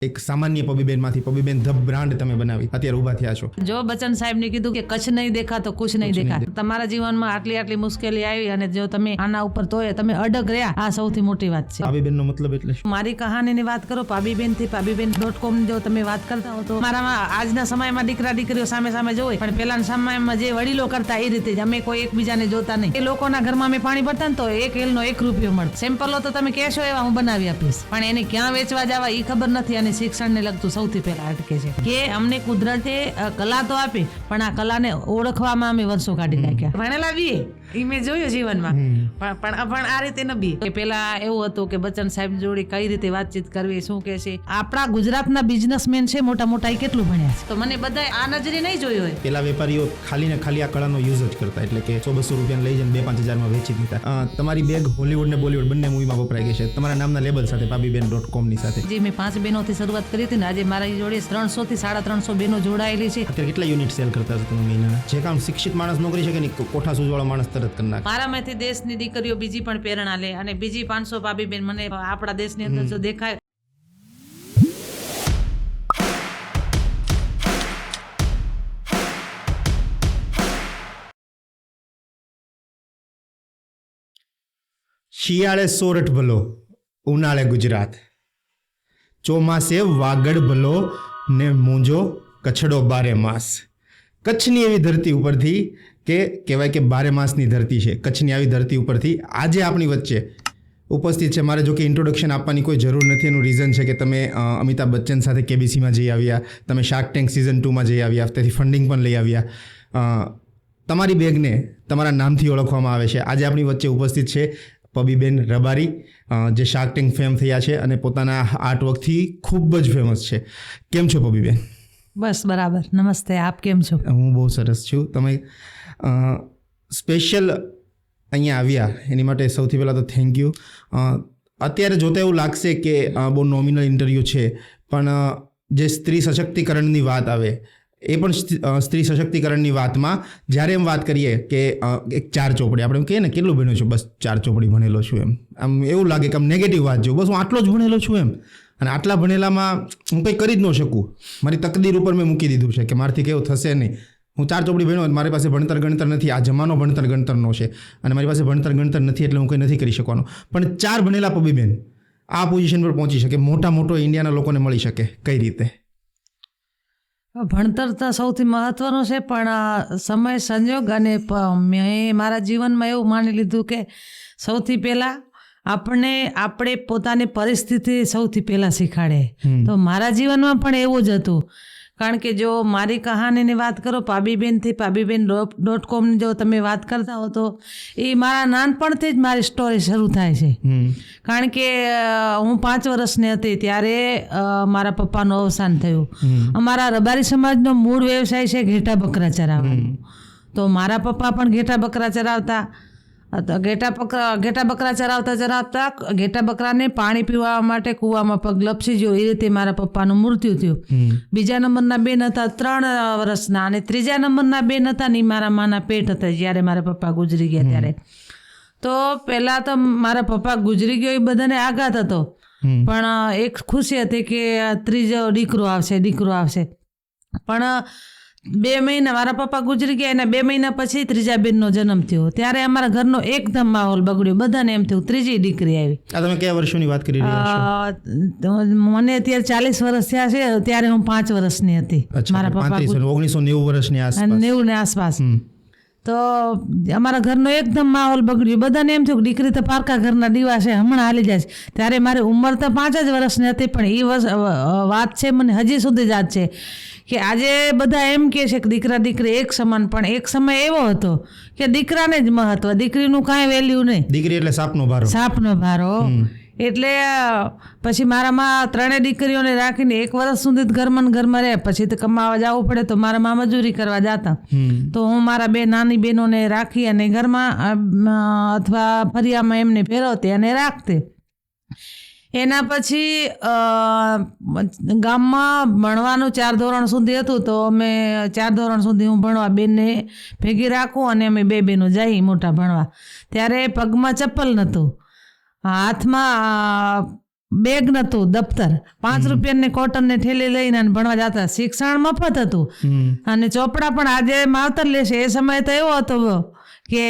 એક સામાન્ય પબીબેનમાંથી પબીબેન the brand તમે બનાવી અત્યારે ઊભા થયા છો. જો બચ્ચન સાહેબને કીધું કે કચ્છ નહીં દેખા તો કુછ નહીં દેખા. તમારા જીવનમાં આટલી મુશ્કેલી આવી અને જો તમે આના ઉપર તોય તમે અડગ રહ્યા, આ સૌથી મોટી વાત છે. પાબીબેનનો મતલબ એટલે શું? મારી કહાનીની વાત કરો પાબીબેન થી pabiben.com જો તમે વાત કરતા હો તો મારામાં આજના સમયમાં દીકરા દીકરીઓ સામે સામે જોવે, પણ પેલાના સમયમાં જે વડીલો કરતા એ રીતે જ અમે કોઈ એકબીજાને જોતા નહીં. એ લોકોના ઘરમાં અમે પાણી ભરતા ને તો એક એલનો 1 રૂપિયો મળે. સિમ્પલો તો તમે કહેશો એવા હું બનાવી આપીશ, પણ એને ક્યાં વેચવા જવા એ ખબર નથી. અને શિક્ષણને લગતું સૌથી પહેલા અટકે છે કે અમને કુદરતે કલા તો આપી, પણ આ કલાને ઓળખવામાં અમે વર્ષો કાઢી નાખ્યા. ભણેલા બી એ મેં જોયું જીવનમાં, પણ આ રીતે ન બી. પેલા એવું હતું કે બચ્ચન સાહેબ જોડે કઈ રીતે વાતચીત કરવી, શું કે છે. આપણા ગુજરાતના બિઝનેસમેન છે મોટા મોટા, એ કેટલું ભણ્યા છે. તો મને બધા આ નજરે નહીં જોયું હોય. પેલા વેપારીઓ ખાલી ને ખાલી આ કળાનો યુઝ જ કરતા, એટલે કે 100-200 રૂપિયા લઈ જઈને 2-5 હજારમાં વેચી દીધા. તમારી બેગ હોલીવુડ ને બોલીવુડ બંને મૂવીમાં વપરાઈ ગઈ છે તમારા નામના લેબલ સાથે, pabiben.com ની સાથે. જે મેં 5 બહેનોથી શરૂઆત કરી હતી ને, આજે મારી જોડે 300 થી 350 બહેનો જોડાયેલી છે. અત્યારે કેટલા યુનિટ સેલ કરતા છો તમે મહિનાના? જે કામ શિક્ષિત માણસ ન કરી શકે ને કોઠા સૂઝવાળો માણસ તરત કરી નાખે. મારામાંથી દેશની દીકરીઓ બીજી પણ પ્રેરણા લે અને બીજી 500 પાબીબેન મને આપણા દેશની અંદર જો દેખાય. શિયાળે સોરઠ ભલો, ઉનાળે ગુજરાત, ચોમાસે વાગડ ભલો ને મૂંજો કચ્છડો 12 માસ. કચ્છની એવી ધરતી ઉપરથી કે કહેવાય કે 12 માસની ધરતી છે. કચ્છની આવી ધરતી ઉપરથી આજે આપણી વચ્ચે ઉપસ્થિત છે. મારે જો કે ઇન્ટ્રોડક્શન આપવાની કોઈ જરૂર નથી. એનું રીઝન છે કે તમે અમિતાભ બચ્ચન સાથે કેબીસીમાં જઈ આવ્યા, તમે શાર્ક ટેન્ક સિઝન 2માં જઈ આવ્યા, તેથી ફંડિંગ પણ લઈ આવ્યા. તમારી બેગને તમારા નામથી ઓળખવામાં આવે છે. આજે આપણી વચ્ચે ઉપસ્થિત છે પબીબેન રબારી, જે શાર્ક ટેન્ક ફેમ થયા છે અને પોતાના આર્ટવર્કથી ખૂબ જ ફેમસ છે. કેમ છો પબીબેન? બસ બરાબર. નમસ્તે, આપ કેમ છો? હું બહુ સરસ છું. તમે સ્પેશિયલ અહીંયા આવ્યા એની માટે સૌથી પહેલાં તો થેન્ક યુ. અત્યારે જોતા એવું લાગશે કે બહુ નોમિનલ ઇન્ટરવ્યૂ છે, પણ જે સ્ત્રી સશક્તિકરણની વાત આવે એ પણ સ્ત્રી સશક્તિકરણની વાતમાં જ્યારે એમ વાત કરીએ કે એક 4 ચોપડી, આપણે એમ કહીએ ને કેટલું ભણ્યો છું, બસ 4 ચોપડી ભણેલો છું, એમ આમ એવું લાગે કે આમ નેગેટિવ વાત જેવું, બસ હું આટલો જ ભણેલો છું એમ. અને આટલા ભણેલામાં હું કંઈ કરી જ ન શકું. મારી તકદીર ઉપર મેં મૂકી દીધું છે કે મારાથી કેવું થશે નહીં. હું 4 ચોપડી ભણ્યો, મારી પાસે ભણતર ગણતર નથી. આ જમાનો ભણતર ગણતરનો છે અને મારી પાસે ભણતર ગણતર નથી, એટલે હું કંઈ નથી કરી શકવાનો. પણ 4 ભણેલા પબીબેન આ પોઝિશન પર પહોંચી શકે, મોટો ઇન્ડિયાના લોકોને મળી શકે, કઈ રીતે? ભણતર તો સૌથી મહત્વનું છે, પણ સમય સંજોગ અને મેં મારા જીવનમાં એવું માની લીધું કે સૌથી પહેલાં આપણે પોતાની પરિસ્થિતિ સૌથી પહેલાં શીખાડે. તો મારા જીવનમાં પણ એવું જ હતું. કારણ કે જો મારી કહાનીની વાત કરો પાબીબેનથી pabiben.com ની જો તમે વાત કરતા હો તો એ મારા નાનપણથી જ મારી સ્ટોરી શરૂ થાય છે. કારણ કે હું 5 વર્ષની હતી ત્યારે મારા પપ્પાનું અવસાન થયું. અમારા રબારી સમાજનો મૂળ વ્યવસાય છે ઘેટા બકરા ચરાવવાનો. તો મારા પપ્પા પણ ઘેટા બકરા ચરાવતા. ઘેટા બકરા ચરાવતા ઘેટા બકરાને પાણી પીવા માટે કૂવામાં પગ લપસી ગયો. એ રીતે મારા પપ્પાનું મૃત્યુ થયું. બીજા નંબરના બેન હતા 3 વર્ષના, અને ત્રીજા નંબરના બેન હતા ને મારા માના પેટ હતા જ્યારે મારા પપ્પા ગુજરી ગયા ત્યારે. તો પહેલાં તો મારા પપ્પા ગુજરી ગયો એ બધાને આઘાત હતો, પણ એક ખુશી હતી કે ત્રીજો દીકરો આવશે. પણ 2 મહિના મારા પપ્પા ગુજરી ગયા, એના 2 મહિના પછી ત્રીજા બેનનો જન્મ થયો. ત્યારે અમારા ઘરનો એકદમ માહોલ બગડ્યો. બધાને એમ થયું ત્રીજી દીકરી આવી. આ તમે કયા વર્ષોની વાત કરી રહ્યા છો? મને અત્યારે 40 વર્ષ થયા છે, ત્યારે હું 5 વર્ષની હતી. મારા પપ્પા 1990 વર્ષની આસપાસ. 90 ની આસપાસ. તો અમારા ઘરનો એકદમ માહોલ બગડ્યો. બધાને એમ થયું દીકરી તો પારકા ઘરના દીવા છે, હમણાં હાલી જાય છે. ત્યારે મારી ઉંમર તો 5 જ વર્ષની હતી, પણ એ વાત છે મને હજી સુધી યાદ છે કે આજે બધા એમ કહે છે કે દીકરા દીકરી એક સમાન, પણ એક સમય એવો હતો કે દીકરાને જ મહત્વ, દીકરીનું કાંઈ વેલ્યુ નહીં. દીકરી એટલે સાપનો ભારો. એટલે પછી મારામાં 3 દીકરીઓને રાખીને 1 વર્ષ સુધી ઘરમાં રહે. પછી તો કમાવા જવું પડે તો મારામાં મજૂરી કરવા જતા. તો હું મારા 2 નાની બહેનોને રાખી અને ઘરમાં અથવા ફરિયામાં એમને ફેરવતી અને રાખતી. એના પછી ગામમાં ભણવાનું 4 ધોરણ સુધી હતું. તો અમે 4 ધોરણ સુધી હું ભણવા બેનને ભેગી રાખું અને અમે 2 બહેનો જઈ મોટા ભણવા. ત્યારે પગમાં ચપ્પલ નહોતું, હાથમાં બેગ નહોતું, દફતર, 5 રૂપિયાની કોટનની થેલી લઈને અને ભણવા જતા. શિક્ષણ મફત હતું અને ચોપડા પણ આજે માવતર લેશે. એ સમય તો એવો હતો કે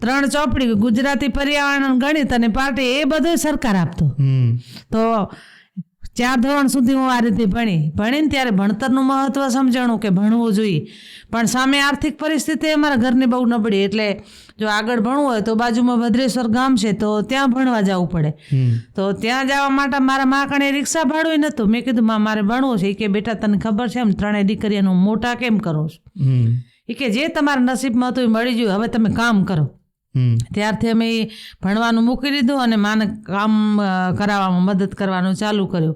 3 ચોપડી, ગુજરાતી, પર્યાવરણ, ગણિત અને પાર્ટી, એ બધું સરકાર આપતું. તો 4 ધોરણ સુધી હું આ રીતે ભણીને ત્યારે ભણતરનું મહત્વ સમજાણું કે ભણવું જોઈએ. પણ સામે આર્થિક પરિસ્થિતિ અમારા ઘરની બહુ નબળી, એટલે જો આગળ ભણવું હોય તો બાજુમાં ભદ્રેશ્વર ગામ છે તો ત્યાં ભણવા જવું પડે. તો ત્યાં જવા માટે મારા મા કણે રિક્ષા ભાડું નહોતું. મેં કીધું માં મારે ભણવું છે. કે બેટા તને ખબર છે એમ 3 દીકરીઓનું મોટા કેમ કરો છો? એ કે જે તમારા નસીબમાં હતું એ મળી ગયું, હવે તમે કામ કરો. ત્યારથી અમે ભણવાનું મૂકી દીધું અને માને કામ કરાવવામાં મદદ કરવાનું ચાલુ કર્યું.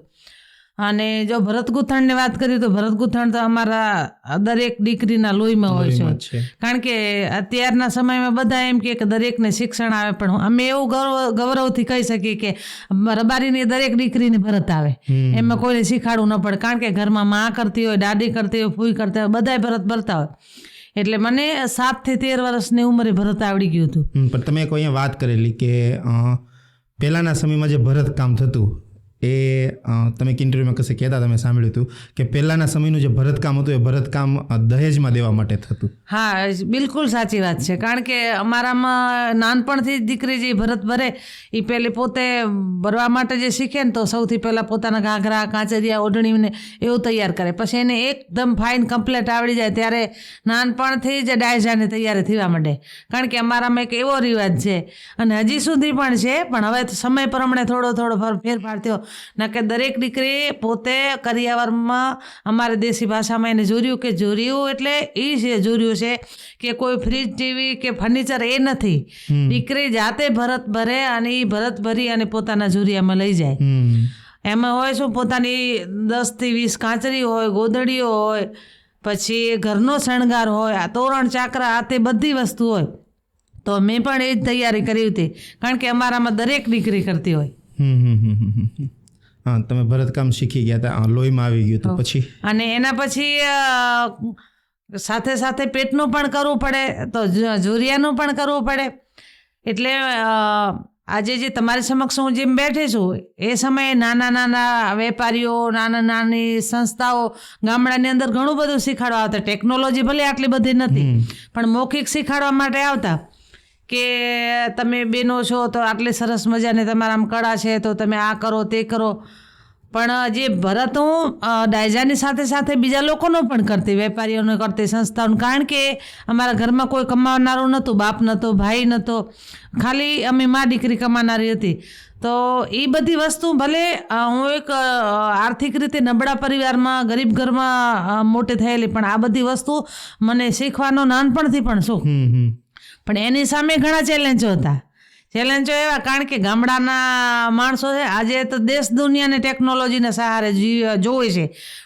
અને જો ભરત ગૂંથણની વાત કરીએ તો ભરત ગૂંથણ તો અમારા દરેક દીકરીના લોહીમાં હોય છે. કારણ કે અત્યારના સમયમાં બધા એમ કે દરેકને શિક્ષણ આવે, પણ અમે એવું ગૌરવથી કહી શકીએ કે રબારીની દરેક દીકરીને ભરત આવે. એમાં કોઈને શીખાડવું ન પડે, કારણ કે ઘરમાં મા કરતી હોય, દાદી કરતી હોય, ફૂઈ કરતા હોય, બધાય ભરત ભરતા હોય. એટલે મને 7 થી 13 વર્ષની ઉંમરે ભરત આવડી ગયું હતું. પણ તમે કોઈ અહીંયા વાત કરેલી કે પહેલાંના સમયમાં જે ભરત કામ થતું એ તમે એક ઇન્ટરવ્યુમાં કશે કહેતા તમે સાંભળ્યું હતું કે પહેલાંના સમયનું જે ભરતકામ હતું એ ભરતકામ દહેજમાં દેવા માટે થતું. હા, બિલકુલ સાચી વાત છે. કારણ કે અમારામાં નાનપણથી જ દીકરી જે ભરત ભરે એ પહેલે પોતે ભરવા માટે જે શીખે ને તો સૌથી પહેલાં પોતાના ઘાઘરા, કાંચરિયા, ઓઢણીને એવું તૈયાર કરે. પછી એને એકદમ ફાઇન કમ્પ્લેટ આવડી જાય ત્યારે નાનપણથી જ ડાયજાની તૈયારી થવા માંડે. કારણ કે અમારામાં એક એવો રિવાજ છે અને હજી સુધી પણ છે, પણ હવે સમય પ્રમાણે થોડો ફેરફાર થયો. ના કે દરેક દીકરી પોતે કરિયાવરમાં, અમારી દેશી ભાષામાં એને જોર્યું કે જોર્યું એટલે એ છે, જોર્યું છે કે કોઈ ફ્રીજ, ટીવી કે ફર્નિચર એ નથી. દીકરી જાતે ભરત ભરે અને એ ભરત ભરી અને પોતાના જોરિયામાં લઈ જાય. એમાં હોય શું, પોતાની 10 થી 20 કાંચરી હોય, ગોદડીઓ હોય, પછી ઘરનો શણગાર હોય, આ તોરણ, ચાકરા, આ તે બધી વસ્તુ હોય. તો મેં પણ એ જ તૈયારી કરી હતી, કારણ કે અમારામાં દરેક દીકરી કરતી હોય. હા, તમે ભરતકામ શીખી ગયા હતા, લોહીમાં આવી ગયું હતું. પછી અને એના પછી સાથે સાથે પેટનું પણ કરવું પડે, તો જોરિયાનું પણ કરવું પડે. એટલે આજે જે તમારી સમક્ષ હું જેમ બેઠી છું એ સમયે નાના વેપારીઓ, નાની સંસ્થાઓ ગામડાની અંદર ઘણું બધું શીખવાડવા આવતા. ટેકનોલોજી ભલે આટલી બધી નથી, પણ મૌખિક શીખવાડવા માટે આવતા કે તમે બેનો છો તો આટલી સરસ મજાની તમારામાં કળા છે તો તમે આ કરો તે કરો. પણ જે ભરત હું ડાયજાની સાથે સાથે બીજા લોકોનો પણ કરતી, વેપારીઓને કરતી, સંસ્થાઓને. કારણ કે અમારા ઘરમાં કોઈ કમાનારું નહોતું, બાપ નહોતો, ભાઈ નહોતો, ખાલી અમે મા દીકરી કમાનારી હતી. તો એ બધી વસ્તુ ભલે હું એક આર્થિક રીતે નબળા પરિવારમાં, ગરીબ ઘરમાં મોટી થયેલી, પણ આ બધી વસ્તુ મને શીખવાનો નાનપણથી પણ શોખ. પણ એની સામે ઘણા ચેલેન્જો હતા. ચેલેન્જો એવા, કારણ કે ગામડાના માણસો છે આજે તો દેશ દુનિયાને ટેકનોલોજીના સહારે જોવે છે,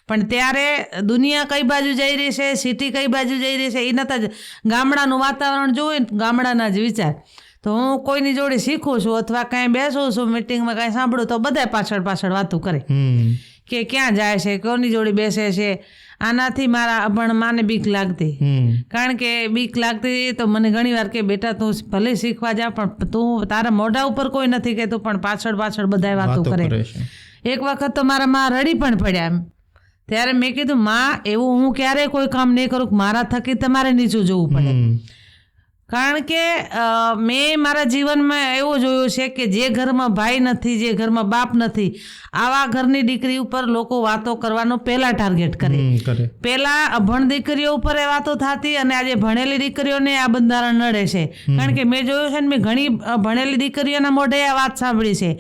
પણ ત્યારે દુનિયા કઈ બાજુ જઈ રહી છે, સિટી કઈ બાજુ જઈ રહી છે, એ નતા જ ગામડાનું વાતાવરણ જોવે, ગામડાના જ વિચાર. તો હું કોઈની જોડે શીખું છું અથવા કાંઈ બેસું છું, મિટિંગમાં કાંઈ સાંભળું તો બધા પાછળ વાતું કરે કે ક્યાં જાય છે, કોની જોડે બેસે છે. આનાથી મારા અભણ માને બીક લાગતી, કારણ કે બીક લાગતી તો મને ઘણી વાર કે બેટા તું ભલે શીખવા જા, પણ તું તારા મોઢા ઉપર કોઈ નથી કહેતું, પણ પાછળ બધા વાતો કરે. એક વખત તો મારા માં રડી પણ પડ્યા એમ. ત્યારે મેં કીધું, માં એવું હું ક્યારેય કોઈ કામ નહીં કરું, મારા થકી તમારે નીચું જોવું પડે. કારણ કે મેં મારા જીવનમાં એવું જોયું છે કે જે ઘરમાં ભાઈ નથી, જે ઘરમાં બાપ નથી, આવા ઘરની દીકરી ઉપર લોકો વાતો કરવાનો પહેલા ટાર્ગેટ કરે. પહેલા અભણ દીકરીઓ ઉપર એ વાતો થતી, અને આજે ભણેલી દીકરીઓને આ બંધારણ નડે છે. કારણ કે મેં જોયું છે ને, મેં ઘણી ભણેલી દીકરીઓના મોઢે આ વાત સાંભળી છે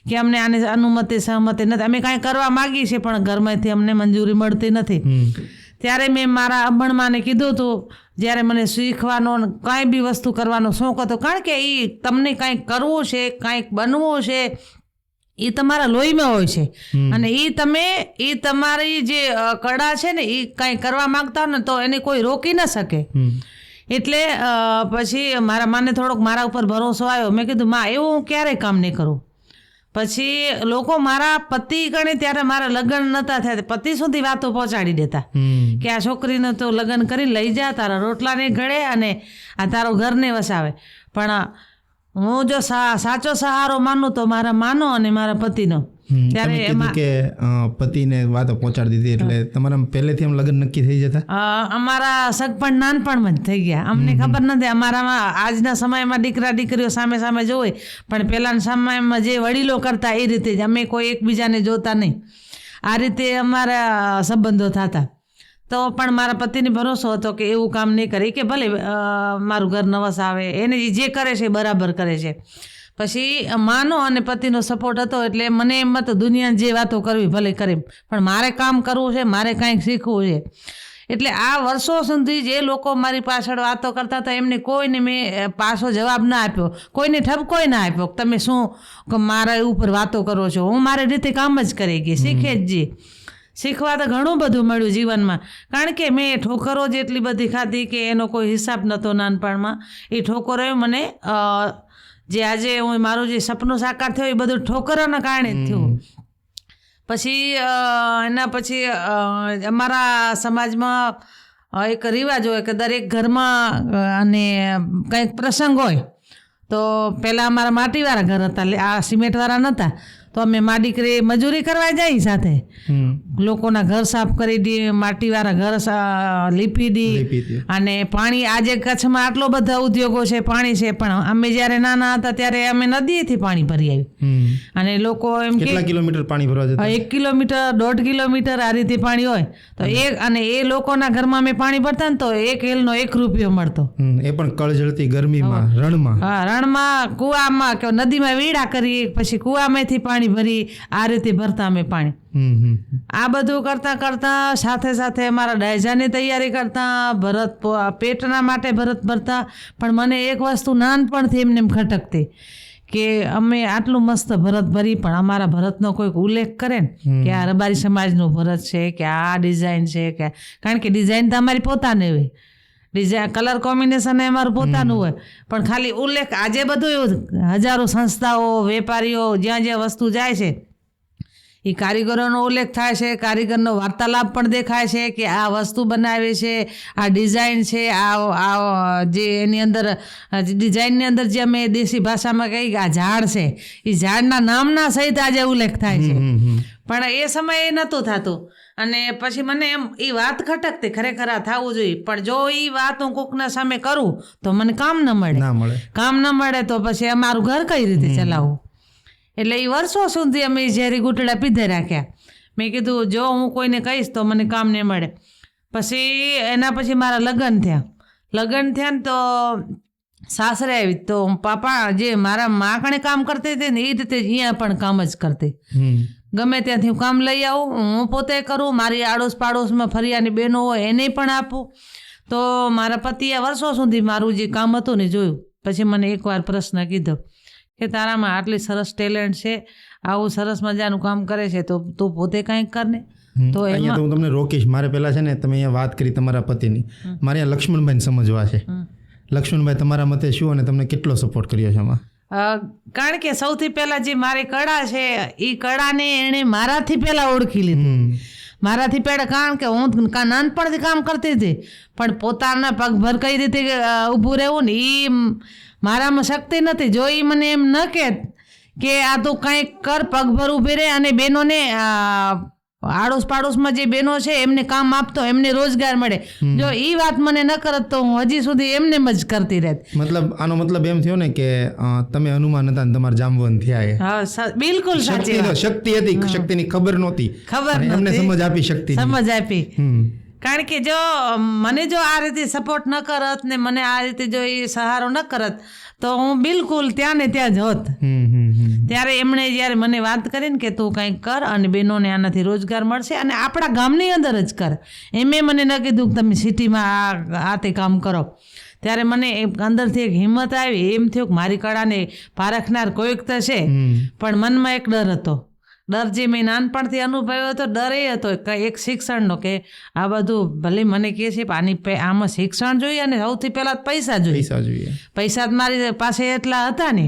કે અમને આની અનુમતિ સહમતિ નથી, અમે કાંઈ કરવા માગીએ છીએ પણ ઘરમાંથી અમને મંજૂરી મળતી નથી. ત્યારે મેં મારા અભણમાને કીધું હતું, જ્યારે મને શીખવાનો કાંઈ બી વસ્તુ કરવાનો શોખ હતો, કારણ કે એ તમને કાંઈક કરવું છે, કાંઈક બનવું છે, એ તમારા લોહીમાં હોય છે. અને એ તમારી જે કળા છે ને, એ કાંઈ કરવા માગતા હો ને તો એને કોઈ રોકી ન શકે. એટલે પછી મારા માને થોડોક મારા ઉપર ભરોસો આવ્યો. મેં કીધું, માં એવું હું ક્યારેય કામ નહીં કરું. પછી લોકો મારા પતિ ગણે, ત્યારે મારા લગ્ન નહોતા થયા, પતિ સુધી વાતો પહોંચાડી દેતા કે આ છોકરીને તો લગ્ન કરીને લઈ જા, તારા રોટલાને ઘડે અને આ તારો ઘરને વસાવે. પણ હું જો સાચો સહારો માનું તો મારા માનો અને મારા પતિનો. ત્યારે એમાં કે પતિને વાતો પહોંચાડી દીધી એટલે તમારા પહેલેથી આમ લગ્ન નક્કી થઈ જતા? અમારા સગપણ નાનપણમાં જ થઈ ગયા. અમને ખબર નથી. અમારામાં આજના સમયમાં દીકરા દીકરીઓ સામે સામે જોવે, પણ પહેલાના સમયમાં જે વડીલો કરતા એ રીતે જ અમે કોઈ એકબીજાને જોતા નહીં. આ રીતે અમારા સંબંધો થતા. તો પણ મારા પતિને ભરોસો હતો કે એવું કામ નહીં કરે, કે ભલે મારું ઘર નવસ આવે, એને જે કરે છે બરાબર કરે છે. પછી માનો અને પતિનો સપોર્ટ હતો એટલે મને એમ હતું દુનિયાની જે વાતો કરવી ભલે કરે, પણ મારે કામ કરવું છે, મારે કાંઈક શીખવું છે. એટલે આ વર્ષો સુધી જે લોકો મારી પાછળ વાતો કરતા હતા એમને કોઈને મેં પાછો જવાબ ના આપ્યો, કોઈને ઠપકોય ના આપ્યો. તમે શું મારા ઉપર વાતો કરો છો? હું મારી રીતે કામ જ કરી ગઈ, શીખે જ જઈ. શીખવા તો ઘણું બધું મળ્યું જીવનમાં, કારણ કે મેં ઠોકરો જ એટલી બધી ખાધી કે એનો કોઈ હિસાબ નહોતો નાનપણમાં. એ ઠોકરોએ મને જે આજે હું મારું જે સપનું સાકાર થયું એ બધું ઠોકરોના કારણે જ થયું. પછી એના પછી અમારા સમાજમાં એક રિવાજ હોય કે દરેક ઘરમાં અને કંઈક પ્રસંગ હોય તો પહેલાં અમારા માટીવાળા ઘર હતા, આ સિમેન્ટવાળા નહોતા. તો અમે મા દીકરી મજૂરી કરવા જઈએ સાથે, લોકોના ઘર સાફ કરી દઈએ, માટીવાળા ઘર લીપી દઈએ. અને પાણી આજે કચ્છમાં આટલો બધા ઉદ્યોગો છે, પાણી છે, પણ અમે જ્યારે નાના હતા ત્યારે અમે નદીએથી પાણી ભરી આવી. અને લોકો એમ કે કેટલા કિલોમીટર પાણી ભરવા જતા? 1 કિલોમીટર 1.5 કિલોમીટર આ રીતે પાણી હોય તો એ લોકોના ઘરમાં અમે પાણી ભરતા ને તો 1 હેલનો 1 રૂપિયો મળતો. એ પણ કળઝળતી ગરમીમાં રણમાં. હા, રણમાં, કુવામાં કે નદીમાં વીડા કરી, પછી કુવામાંથી પાણી ભરી, આ રીતે ભરતા અમે પાણી. આ બધું કરતા કરતા સાથે સાથે અમારા ડાયજાની તૈયારી કરતા, ભરત પેટના માટે ભરત ભરતા. પણ મને એક વસ્તુ નાનપણથી એમને ખટકતી કે અમે આટલું મસ્ત ભરત ભરી, પણ અમારા ભરતનો કોઈક ઉલ્લેખ કરે ને કે આ રબારી સમાજનું ભરત છે, કે આ ડિઝાઇન છે, કે કારણ કે ડિઝાઇન તો અમારી પોતાની હોય, ડિઝાઇન કલર કોમ્બિનેશન અમારું પોતાનું હોય, પણ ખાલી ઉલ્લેખ. આજે બધું એવું હજારો સંસ્થાઓ, વેપારીઓ જ્યાં જ્યાં વસ્તુ જાય છે એ કારીગરોનો ઉલ્લેખ થાય છે, કારીગરનો વાર્તાલાપ પણ દેખાય છે કે આ વસ્તુ બનાવે છે, આ ડિઝાઇન છે, આ જે એની અંદર ડિઝાઇનની અંદર જે અમે દેશી ભાષામાં કહીએ કે આ ઝાડ છે, એ ઝાડના નામના સહિત આજે ઉલ્લેખ થાય છે. પણ એ સમયે નહોતું થતું. અને પછી મને એમ એ વાત ખટકતી, ખરેખર આ થવું જોઈએ, પણ જો એ વાત હું કોકના સામે કરું તો મને કામ ન મળે. કામ ન મળે તો પછી અમારું ઘર કઈ રીતે ચલાવવું? એટલે એ વર્ષો સુધી અમે ઝેરી ગુટડા પીધે રાખ્યા. મેં કીધું જો હું કોઈને કહીશ તો મને કામ નહીં મળે. પછી એના પછી મારા લગ્ન થયા ને તો સાસરે આવી તો પાપા જે મારા માં કણે કામ કરતી હતી ને એ રીતે અહીંયા પણ કામ જ કરતી. ગમે ત્યાંથી હું કામ લઈ આવું, હું પોતે કરું, મારી આડોશ પાડોશમાં ફરિયાની બહેનો હોય એને પણ આપું. તો મારા પતિએ વર્ષો સુધી મારું જે કામ હતું ને જોયું. પછી મને એકવાર પ્રશ્ન કીધો કે તારામાં આટલી સરસ ટેલેન્ટ છે, આવું સરસ મજાનું કામ કરે છે, તો તું પોતે કાંઈક કર ને. તો અહીંયા તો હું તમને રોકીશ. મારે પહેલાં છે ને તમે અહીંયા વાત કરી તમારા પતિની, મારે અહીંયા લક્ષ્મણભાઈને સમજવા છે. લક્ષ્મણભાઈ, તમારા મતે શું અને તમને કેટલો સપોર્ટ કર્યો છે આમાં? કારણ કે સૌથી પહેલાં જે મારી કળા છે એ કળાને એણે મારાથી પહેલાં ઓળખી લીધી. મારાથી પહેલાં, કારણ કે હું નાનપણથી કામ કરતી હતી, પણ પોતાના પગભર કઈ રીતે ઊભું રહેવું ને એ મારામાં શક્તિ નથી. જો એ મને એમ ન કહેત કે આ તું કંઈક કર, પગભર ઊભી રહે અને બહેનોને આડોશ પાડોશમાં જે બહેનો છે એમને કામ આપતો, એમને રોજગાર મળે, જો એ વાત મને ન કરત તો હું હજી સુધી એમને જ કરતી રહેત. મતલબ આનો મતલબ એમ થયો ને કે તમે હનુમાન હતા ને તમારા જામવંત થયા. હા, બિલકુલ સાચી વાત. શક્તિ હતી, શક્તિની ખબર નહોતી, એમને સમજ આપી, શક્તિ સમજ આપી. કારણ કે જો મને જો આ રીતે સપોર્ટ ન કરત ને મને આ રીતે જો એ સહારો ન કરત તો હું બિલકુલ ત્યાં ને ત્યાં જ હોત. ત્યારે એમણે જ્યારે મને વાત કરી ને કે તું કંઈક કર અને બહેનોને આનાથી રોજગાર મળશે અને આપણા ગામની અંદર જ કર, એમે મને ન કીધું કે તમે સિટીમાં આ તે કામ કરો. ત્યારે મને અંદરથી એક હિંમત આવી. એમ થયું કે મારી કળાને પારખનાર કોઈક તો છે, પણ મનમાં એક ડર હતો. ડર જે મેં નાનપણથી અનુભવ્યો હતો, ડર એ હતો એક શિક્ષણનો કે આ બધું ભલે મને કહે છે આમાં શિક્ષણ જોઈએ અને સૌથી પહેલાં પૈસા જોઈએ. પૈસા જ મારી પાસે એટલા હતા ને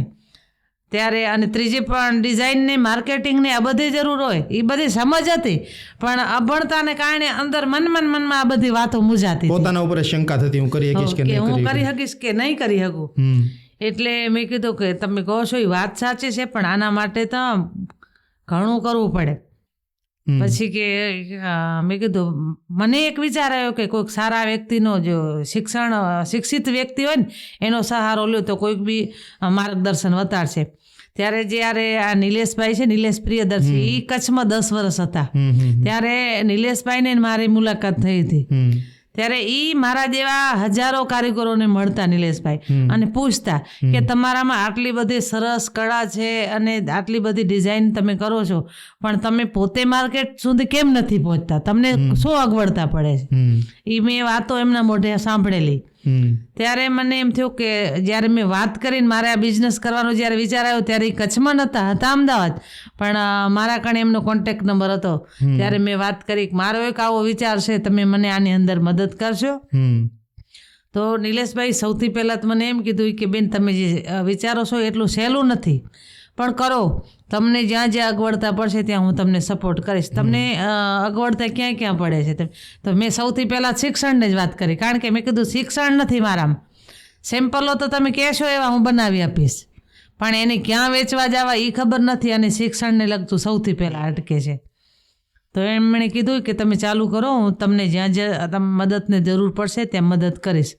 ત્યારે. અને ત્રીજી પણ ડિઝાઇનને, માર્કેટિંગને આ બધી જરૂર હોય, એ બધી સમજ હતી, પણ અભણતાને કારણે અંદર મનમાં આ બધી વાતો મૂંઝાતી. પોતાના ઉપર શંકા થતી, હું કરી શકીશ કે હું કરી શકીશ કે નહીં કરી શકું. એટલે મેં કીધું કે તમે કહો છો એ વાત સાચી છે, પણ આના માટે તો ઘણું કરવું પડે. પછી કે મેં કીધું મને એક વિચાર આવ્યો કે કોઈક સારા વ્યક્તિનો જો શિક્ષિત વ્યક્તિ હોય ને એનો સહારો લ્યો તો કોઈક બી માર્ગદર્શન વતાડશે. જ્યારે આ નિલેશભાઈ છે, નિલેશ પ્રિયદર્શી, એ કચ્છમાં 10 વર્ષ હતા. ત્યારે નિલેશભાઈને મારી મુલાકાત થઈ હતી. ત્યારે એ મારા જેવા હજારો કારીગરોને મળતા નિલેશભાઈ અને પૂછતા કે તમારામાં આટલી બધી સરસ કળા છે અને આટલી બધી ડિઝાઇન તમે કરો છો, પણ તમે પોતે માર્કેટ સુધી કેમ નથી પહોંચતા, તમને શું અગવડતા પડે છે? એ મેં વાતો એમના મોઢે સાંભળેલી. ત્યારે મને એમ થયું કે જ્યારે મેં વાત કરીને મારે આ બિઝનેસ કરવાનો જ્યારે વિચાર આવ્યો ત્યારે એ કચ્છમાં હતા અમદાવાદ, પણ મારા કણે એમનો કોન્ટેક્ટ નંબર હતો. ત્યારે મેં વાત કરી કે મારો એક આવો વિચાર છે, તમે મને આની અંદર મદદ કરશો? તો નિલેશભાઈ સૌથી પહેલાં તો મને એમ કીધું કે બેન, તમે જે વિચારો છો એટલું સહેલું નથી, પણ કરો. તમને જ્યાં જ્યાં અગવડતા પડશે ત્યાં હું તમને સપોર્ટ કરીશ. તમને અગવડતા ક્યાં ક્યાં પડે છે? તો મેં સૌથી પહેલાં શિક્ષણની જ વાત કરી, કારણ કે મેં કીધું શિક્ષણ નથી મારામાં. સેમ્પલો તો તમે કહેશો એવા હું બનાવી આપીશ, પણ એને ક્યાં વેચવા જવા એ ખબર નથી, અને શિક્ષણને લગતું સૌથી પહેલાં અટકે છે. તો એમણે કીધું કે તમે ચાલુ કરો, હું તમને જ્યાં જ્યાં તમે મદદની જરૂર પડશે ત્યાં મદદ કરીશ.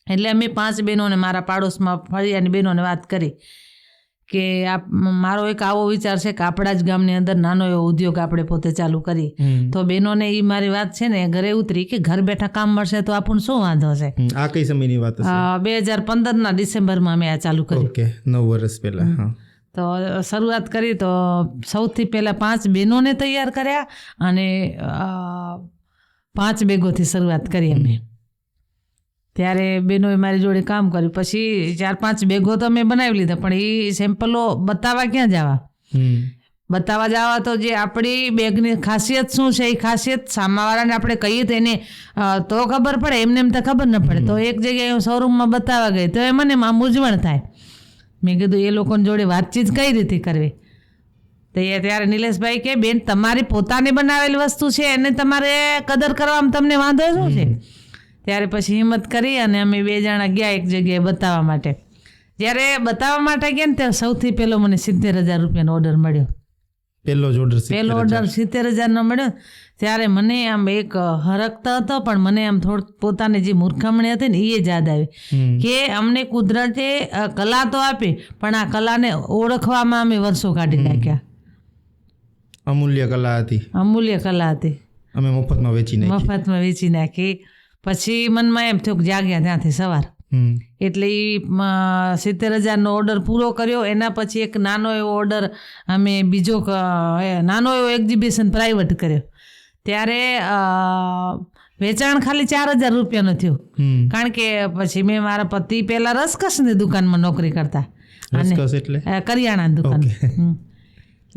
એટલે અમે 5 બહેનોને મારા પાડોશમાં ફળિયાની બહેનોને વાત કરી કે મારો એક આવો વિચાર છે કે આપણા જ ગામની અંદર નાનો એવો ઉદ્યોગ આપણે પોતે ચાલુ કરીએ. તો બહેનોને એ મારી વાત છે ને ઘરે ઉતરી કે ઘર બેઠા કામ મળશે તો આપણને શું વાંધો છે. આ કઈ સમયની વાત છે? 2015ના ડિસેમ્બરમાં મેં આ ચાલુ કર્યું. ઓકે, 9 વર્ષ પહેલા. તો શરૂઆત કરી તો સૌથી પહેલાં 5 બહેનોને તૈયાર કર્યા અને 5 બેગોથી શરૂઆત કરી અમે. ત્યારે બહેનોએ મારી જોડે કામ કર્યું. પછી 4-5 બેગો તો મેં બનાવી લીધા, પણ એ સેમ્પલો બતાવવા ક્યાં જવા? બતાવવા જવા તો જે આપણી બેગની ખાસિયત શું છે એ ખાસિયત સામાવાળાને આપણે કહીએ તો એને તો ખબર પડે, એમને એમ તો ખબર ન પડે. તો એક જગ્યાએ હું શોરૂમમાં બતાવવા ગઈ તો એ મને મૂંઝવણ થાય. મેં કીધું એ લોકોની જોડે વાતચીત કઈ રીતે કરવી? તો ત્યારે નિલેશભાઈ કે બેન, તમારી પોતાની બનાવેલી વસ્તુ છે એને તમારે કદર કરવામાં તમને વાંધો શું છે? ત્યારે પછી હિંમત કરી અને અમે 2 જણા ગયા એક જગ્યાએ બતાવવા માટે. જ્યારે બતાવવા માટે ગયા ને ત્યારે સૌથી પહેલો મને 70,000 રૂપિયાનો ઓર્ડર મળ્યો. પહેલો ઓર્ડર 70,000નો મળ્યો. ત્યારે મને આમ એક હરખ તો હતો, પણ મને આમ થોડુંક પોતાની જે મૂર્ખામણી હતી ને એ યાદ આવી કે અમને કુદરતે કલા તો આપી, પણ આ કલાને ઓળખવામાં અમે વર્ષો કાઢી નાખ્યા. અમૂલ્ય કલા હતી, અમે મફતમાં વેચી નાખી. પછી મનમાં એમ થયું કે જાગ્યા ત્યાંથી સવાર. એટલે એ 70,000નો ઓર્ડર પૂરો કર્યો. એના પછી એક નાનો એવો ઓર્ડર અમે બીજો નાનો એવો એક્ઝિબિશન પ્રાઇવેટ કર્યો. ત્યારે વેચાણ ખાલી 4,000 રૂપિયાનું થયું, કારણ કે પછી મેં મારા પતિ પહેલાં રસકસની દુકાનમાં નોકરી કરતા, અને કરિયાણાની દુકાન.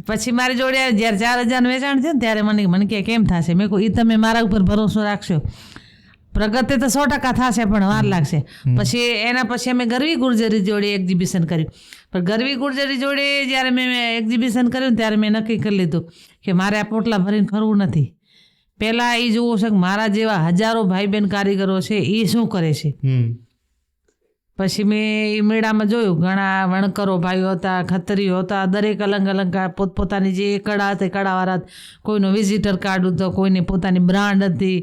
પછી મારી જોડે જ્યારે 4,000નું વેચાણ થયું ને ત્યારે મને કે કેમ થશે? મેં કહ્યું એ તમે મારા ઉપર ભરોસો રાખશો, પ્રગતિ તો 100% થશે, પણ વાર લાગશે. પછી એના પછી અમે ગરવી ગુર્જરી જોડે એક્ઝિબિશન કર્યું. પણ ગરવી ગુર્જરી જોડે જ્યારે મેં એક્ઝિબિશન કર્યું ત્યારે મેં નક્કી કરી લીધું કે મારે આ પોટલા ભરીને ફરવું નથી. પહેલાં એ જોવું છે કે મારા જેવા હજારો ભાઈ બહેન કારીગરો છે એ શું કરે છે. પછી મેં એ મેળામાં જોયું, ઘણા વણકરો ભાઈઓ હતા, ખત્રીઓ હતા, દરેક અલગ અલગ પોતપોતાની જે કળા હતી કળાવાળા. કોઈનો વિઝિટર કાર્ડ હતો, કોઈની પોતાની બ્રાન્ડ હતી,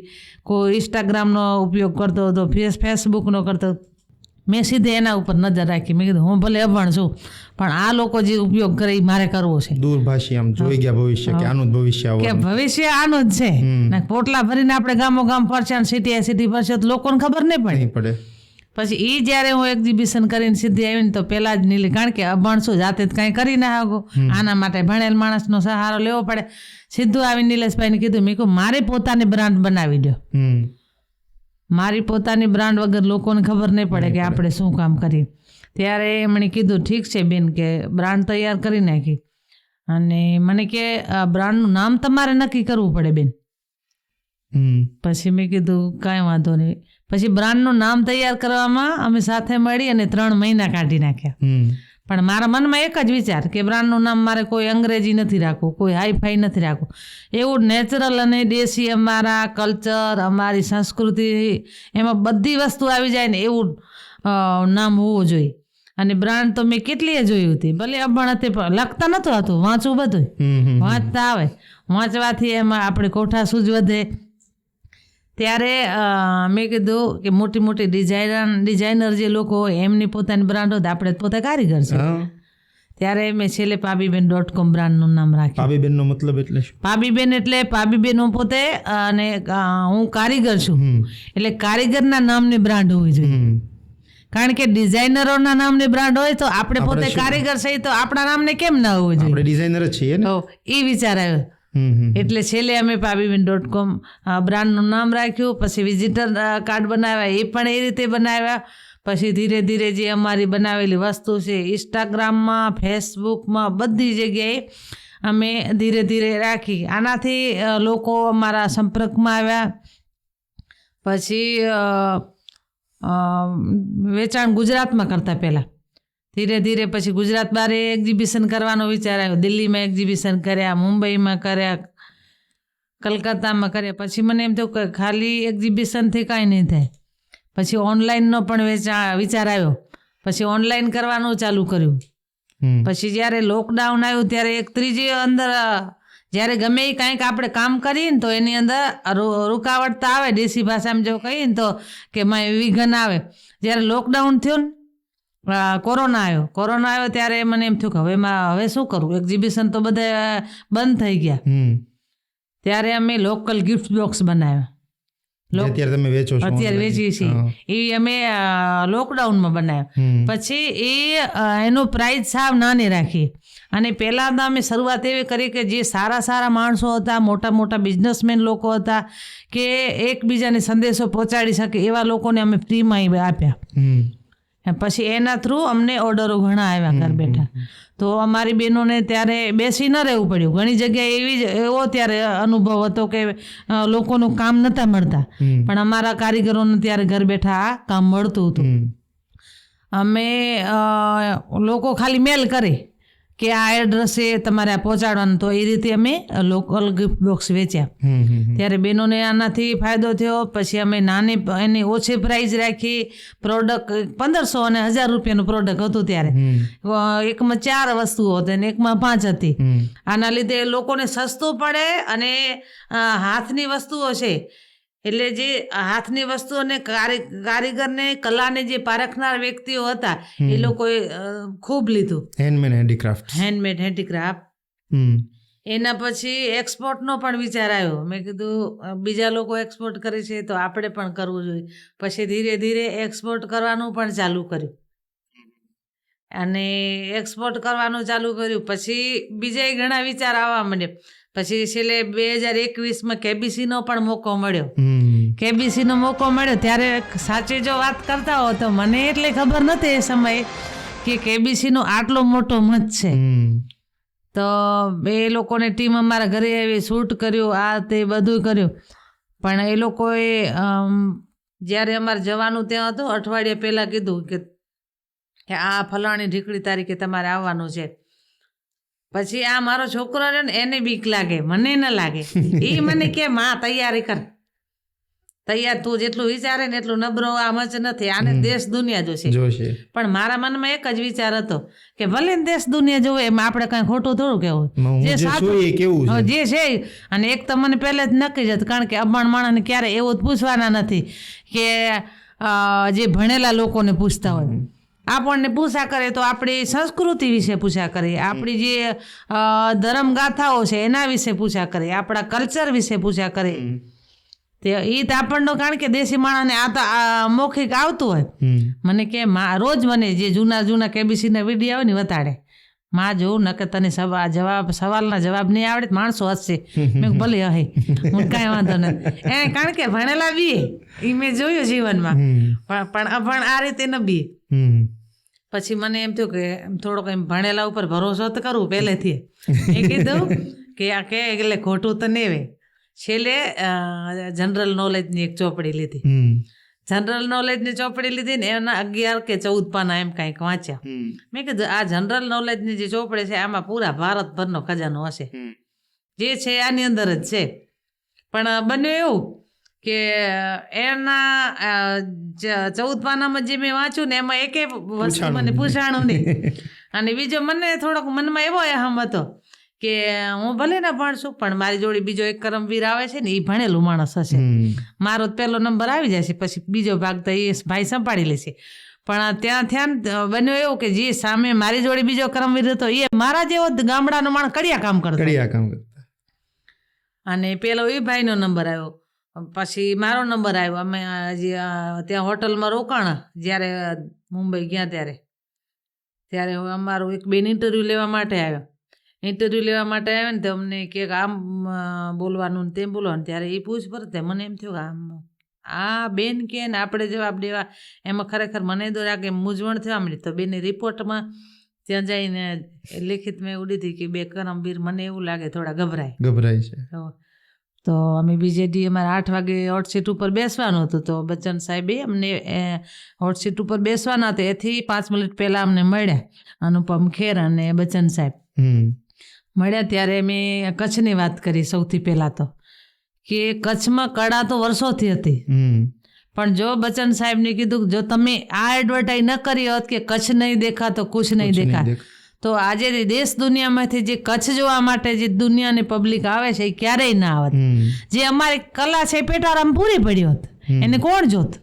કોઈ ઇન્સ્ટાગ્રામનો ઉપયોગ કરતો હતો, ફેસબુકનો કરતો. મેં સીધે એના ઉપર નજર રાખી. મેં કીધું હું ભલે અભણ છું, પણ આ લોકો જે ઉપયોગ કરે એ મારે કરવો છે. દૂરભાષી આમ જોઈ ગયા ભવિષ્ય કે આનું જ ભવિષ્ય, કે ભવિષ્ય આનું જ છે. પોટલા ભરીને આપણે ગામો ગામ ફરશે, સિટી ફરશે તો લોકોને ખબર નહીં પડે. પછી એ જ્યારે હું એક્ઝિબિશન કરીને સીધી આવીને તો પહેલાં જ નીલી, કારણ કે અભણ છું, જાતે જ કાંઈ કરી ના શકો, આના માટે ભણેલ માણસનો સહારો લેવો પડે. સીધું આવીને નિલેશભાઈને કીધું, મેં કહ્યું મારી પોતાની બ્રાન્ડ બનાવી દો. મારી પોતાની બ્રાન્ડ વગર લોકોને ખબર નહીં પડે કે આપણે શું કામ કરીએ. ત્યારે એમણે કીધું ઠીક છે બેન, કે બ્રાન્ડ તૈયાર કરી નાખી. અને મને કે બ્રાન્ડનું નામ તમારે નક્કી કરવું પડે બેન. પછી મેં કીધું કાંઈ વાંધો નહીં. પછી બ્રાન્ડનું નામ તૈયાર કરવામાં અમે સાથે મળી અને 3 મહિના કાઢી નાખ્યા. પણ મારા મનમાં એક જ વિચાર કે બ્રાન્ડનું નામ મારે કોઈ અંગ્રેજી નથી રાખવું, કોઈ હાઈફાઈ નથી રાખવું. એવું નેચરલ અને દેશી અમારા કલ્ચર, અમારી સંસ્કૃતિ, એમાં બધી વસ્તુ આવી જાય ને એવું નામ હોવું જોઈએ. અને બ્રાન્ડ તો મેં કેટલીય જોઈ હતી, ભલે અભણ હતી પણ લખતા નહોતું આવતું, વાંચવું બધું વાંચતા આવે, વાંચવાથી એમાં આપણે કોઠા સૂઝ વધે. ત્યારે મેં કીધું કે મોટી મોટી ડિઝાઇનર જે લોકો હોય એમની પોતાની બ્રાન્ડ હોય, આપણે પોતે કારીગર છે. ત્યારે મેં છેલ્લે pabiben.com બ્રાન્ડનું નામ રાખ્યું. પાબીબેનનો મતલબ એટલે શું? પાબીબેન એટલે પાબીબેન હું પોતે અને હું કારીગર છું, એટલે કારીગરના નામની બ્રાન્ડ હોવી જોઈએ. કારણ કે ડિઝાઇનરોના નામની બ્રાન્ડ હોય તો આપણે પોતે કારીગર છે તો આપણા નામને કેમ ના હોવું જોઈએ? આપણે ડિઝાઇનર જ છીએ ને. એ વિચાર આવ્યો. એટલે છેલ્લે અમે pabiben.com બ્રાન્ડનું નામ રાખ્યું. પછી વિઝિટર કાર્ડ બનાવ્યા, એ પણ એ રીતે બનાવ્યા. પછી ધીરે ધીરે જે અમારી બનાવેલી વસ્તુ છે ઇન્સ્ટાગ્રામમાં, ફેસબુકમાં, બધી જગ્યાએ અમે ધીરે ધીરે રાખી. આનાથી લોકો અમારા સંપર્કમાં આવ્યા. પછી વેચાણ ગુજરાતમાં કરતા પહેલાં, ધીરે ધીરે પછી ગુજરાત બહાર એક્ઝિબિશન કરવાનો વિચાર આવ્યો. દિલ્હીમાં એક્ઝિબિશન કર્યા, મુંબઈમાં કર્યા, કલકત્તામાં કર્યા. પછી મને એમ થયું કે ખાલી એક્ઝિબિશનથી કાંઈ નહીં થાય. પછી ઓનલાઈનનો પણ વિચાર આવ્યો. પછી ઓનલાઈન કરવાનું ચાલુ કર્યું. પછી જ્યારે લોકડાઉન આવ્યું ત્યારે એક ત્રીજી અંદર જ્યારે ગમે એ કાંઈક આપણે કામ કરીએ ને તો એની અંદર રૂકાવટ તો આવે, દેશી ભાષામાં જો કહીએ ને તો કે વિઘન આવે. જ્યારે લોકડાઉન થયું ને, કોરોના આવ્યો ત્યારે મને એમ થયું કે હવે શું કરવું, એક્ઝિબિશન તો બધા બંધ થઈ ગયા. ત્યારે અમે લોકલ ગિફ્ટ બોક્સ બનાવ્યા. અત્યારે વેચીએ છીએ એ અમે લોકડાઉનમાં બનાવ્યા. પછી એનો પ્રાઇસ સાવ નાની રાખી. અને પહેલાં તો અમે શરૂઆત એવી કરી કે જે સારા માણસો હતા, મોટા બિઝનેસમેન લોકો હતા, કે એકબીજાને સંદેશો પહોંચાડી શકે એવા લોકોને અમે ફ્રીમાં આપ્યા. પછી એના થ્રુ અમને ઓર્ડરો ઘણા આવ્યા ઘર બેઠા. તો અમારી બહેનોને ત્યારે બેસી ન રહેવું પડ્યું. ઘણી જગ્યાએ એવો ત્યારે અનુભવ હતો કે લોકોનું કામ નહોતા મળતા, પણ અમારા કારીગરોને ત્યારે ઘર બેઠા આ કામ મળતું હતું. અમે લોકો ખાલી મેલ કરે કે આ એડ્રેસે તમારે આ પહોંચાડવાનું, તો એ રીતે અમે લોકલ ગિફ્ટ બોક્સ વેચ્યા. ત્યારે બહેનોને આનાથી ફાયદો થયો. પછી અમે એની ઓછી પ્રાઇઝ રાખી. પ્રોડક્ટ 1500 અને 1000 રૂપિયાનું પ્રોડક્ટ હતું ત્યારે. એકમાં 4 વસ્તુઓ હતી અને એકમાં 5 હતી. આના લીધે લોકોને સસ્તું પડે અને હાથની વસ્તુઓ છે એટલે જે હાથની વસ્તુઓને કારીગરને કલાને જે પારખનાર વ્યક્તિઓ હતા એ લોકોએ ખૂબ લીધું. Handmade handicraft. એના પછી એક્સપોર્ટનો પણ વિચાર આવ્યો. મેં કીધું બીજા લોકો એક્સપોર્ટ કરે છે તો આપણે પણ કરવું જોઈએ. પછી ધીરે ધીરે એક્સપોર્ટ કરવાનું પણ ચાલુ કર્યું. અને એક્સપોર્ટ કરવાનું ચાલુ કર્યું પછી બીજા ઘણા વિચાર આવવા માંડ્યા. પછી છેલ્લે 2021માં કેબીસીનો પણ મોકો મળ્યો. કેબીસીનો મોકો મળ્યો ત્યારે સાચી જો વાત કરતા હો તો મને એટલી ખબર નથી એ સમયે કે કેબીસીનો આટલો મોટો મંચ છે. તો એ લોકોને ટીમ અમારા ઘરે આવી, શૂટ કર્યું, આ તે બધું કર્યું. પણ એ લોકોએ જ્યારે અમારે જવાનું ત્યાં હતું અઠવાડિયા પહેલાં કીધું કે આ ફલાણી ઢીકડી તારીખે તમારે આવવાનું છે. પછી આ મારો છોકરો છે ને એને બીક લાગે, મને ન લાગે. એ મને કે માં તૈયારી કર, તૈયાર તું જેટલું વિચારે ને એટલું નબળો આ મંચ નથી, આને દેશ દુનિયા જોશે. પણ મારા મનમાં એક જ વિચાર હતો કે ભલે દેશ દુનિયા જોવે એમાં આપણે કાંઈ ખોટું થોડું કહેવું, જે સાચું જે છે. અને એક તો મને પહેલે જ નક્કી જ હતું, કારણ કે અભણ માણસને ક્યારે એવું પૂછવાના નથી કે જે ભણેલા લોકોને પૂછતા હોય. આપણને પૂછા કરે તો આપણી સંસ્કૃતિ વિશે પૂછા કરે, આપણી જે ધર્મગાથાઓ છે એના વિશે પૂછા કરે, આપણા કલ્ચર વિશે પૂછા કરે. તે એ તો આપણનો, કારણ કે દેશી માણસને આ તો મૌખિક આવતું હોય. મને કે રોજ મને જે જૂના કેબીસીના વિડીયો આવે ને વતાડે, માં જોઉં ન કે તને સવાલના જવાબ નહીં આવડે, માણસો હસશે. મેં ભલે હે, હું કાંઈ વાંધો નથી. એને કારણ કે ભણેલા બીએ એ મેં જોયું જીવનમાં, પણ અભણ આ રીતે ન બીએ. પછી મને એમ થયું કે થોડોક એમ ભણેલા ઉપર ભરોસો તો કરવું પહેલેથી. મેં કીધું કે આ કે એટલે ખોટું તો નહીં. છેલ્લે જનરલ નોલેજની એક ચોપડી લીધી. જનરલ નોલેજની ચોપડી લીધી ને એના 11 કે 14 પાના એમ કાંઈક વાંચ્યા. મેં કીધું આ જનરલ નોલેજની જે ચોપડી છે આમાં પૂરા ભારતભરનો ખજાનો હશે, જે છે આની અંદર જ છે. પણ બન્યું એવું કે એના 14 પાનામાં જે મેં વાંચ્યું ને એમાં એકે વસ્તુ મને પૂછાણું નહીં. અને બીજો મને થોડોક મનમાં એવો અહમ હતો કે હું ભલે ના ભણશું પણ મારી જોડે બીજો એક કરમવીર આવે છે ને એ ભણેલું માણસ હશે, મારો પહેલો નંબર આવી જશે, પછી બીજો ભાગ તો એ ભાઈ સંભાળી લેશે. પણ ત્યાં બન્યું એવું કે જે સામે મારી જોડે બીજો કરમવીર હતો એ મારા જેવો ગામડાનો માણસ કડિયા કામ કરતો, અને પેલો એ ભાઈનો નંબર આવ્યો, પછી મારો નંબર આવ્યો. અમે ત્યાં હોટલમાં રોકાણા જ્યારે મુંબઈ ગયા ત્યારે અમારું એક બેન ઇન્ટરવ્યૂ લેવા માટે આવ્યો. ઇન્ટરવ્યૂ લેવા માટે આવ્યો ને તો અમને કે આમ બોલવાનું ને તેમ બોલવાનું, ત્યારે એ પૂછપરછ થાય. મને એમ થયું કે આમ આ બેન કે ને આપણે જવાબ દેવા, એમાં ખરેખર મને કે મૂંઝવણ થવા મળી. તો બેનની રિપોર્ટમાં ત્યાં જઈને લેખિત મેં ઉડી હતી કે બે કરમવીર મને એવું લાગે થોડા ગભરાય છે. તો અમે બીજે દી અમારે 8 વાગે હોટ સીટ ઉપર બેસવાનું હતું. તો બચ્ચન સાહેબે અમને હોટ સીટ ઉપર બેસવાના હતા એથી 5 મિનિટ પહેલાં અમને મળ્યા અનુપમ ખેર અને બચ્ચન સાહેબ મળ્યા. ત્યારે મેં કચ્છની વાત કરી સૌથી પહેલાં તો, કે કચ્છમાં કળા તો વર્ષોથી હતી, પણ જો બચ્ચન સાહેબને કીધું જો તમે આ એડવર્ટાઈઝ ન કરી હોત કે કચ્છ નહીં દેખા તો કુછ નહીં દેખા, તો આજે દેશ દુનિયામાંથી જે કચ્છ જોવા માટે જે દુનિયાની પબ્લિક આવે છે એ ક્યારેય ના આવત. જે અમારી કલા છે પેટારામ પૂરી પડી હોત, એને કોણ જોત?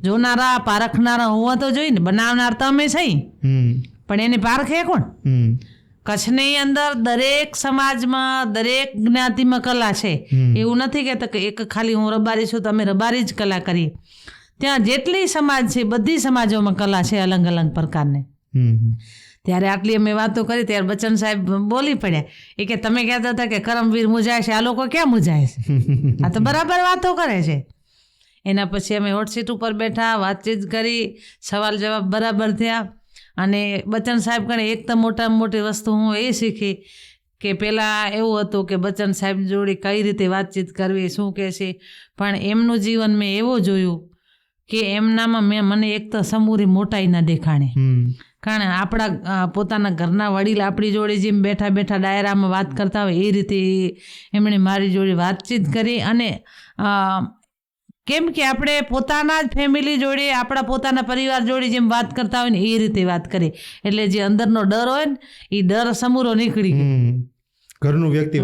જોનારા પારખનારા હોવા તો જોઈએ ને, બનાવનાર તો અમે સહી, પણ એને પારખે કોણ? કચ્છની અંદર દરેક સમાજમાં દરેક જ્ઞાતિમાં કલા છે. એવું નથી કહેતા કે એક ખાલી હું રબારી છું તો અમે રબારી જ કલા કરીએ. ત્યાં જેટલી સમાજ છે બધી સમાજોમાં કલા છે અલગ અલગ પ્રકારની. ત્યારે આટલી અમે વાતો કરી ત્યારે બચ્ચન સાહેબ બોલી પડ્યા એ કે તમે કહેતા હતા કે કરમવીર મૂંઝાય છે, આ લોકો ક્યાં મૂંઝાય છે? આ તો બરાબર વાતો કરે છે. એના પછી અમે હોટ સીટ ઉપર બેઠા, વાતચીત કરી, સવાલ જવાબ બરાબર થયા. અને બચ્ચન સાહેબ કણે એક તો મોટામાં મોટી વસ્તુ હું એ શીખી કે પહેલાં એવું હતું કે બચ્ચન સાહેબ જોડે કઈ રીતે વાતચીત કરવી, શું કહે છે, પણ એમનું જીવન મેં એવું જોયું કે એમનામાં મને એક તો સમૂરી મોટાઈ ના દેખાણી. કારણ આપણા પોતાના ઘરના વડીલ આપણી જોડે જેમ બેઠા બેઠા ડાયરામાં વાત કરતા હોય એ રીતે એમણે મારી જોડે વાતચીત કરી. અને કેમ કે આપણે પોતાના જ ફેમિલી જોડે આપણા પોતાના પરિવાર જોડે જેમ વાત કરતા હોય ને એ રીતે વાત કરી, એટલે જે અંદરનો ડર હોય ને એ ડર સમૂરો નીકળી ગયો. ઘરનું વ્યક્તિ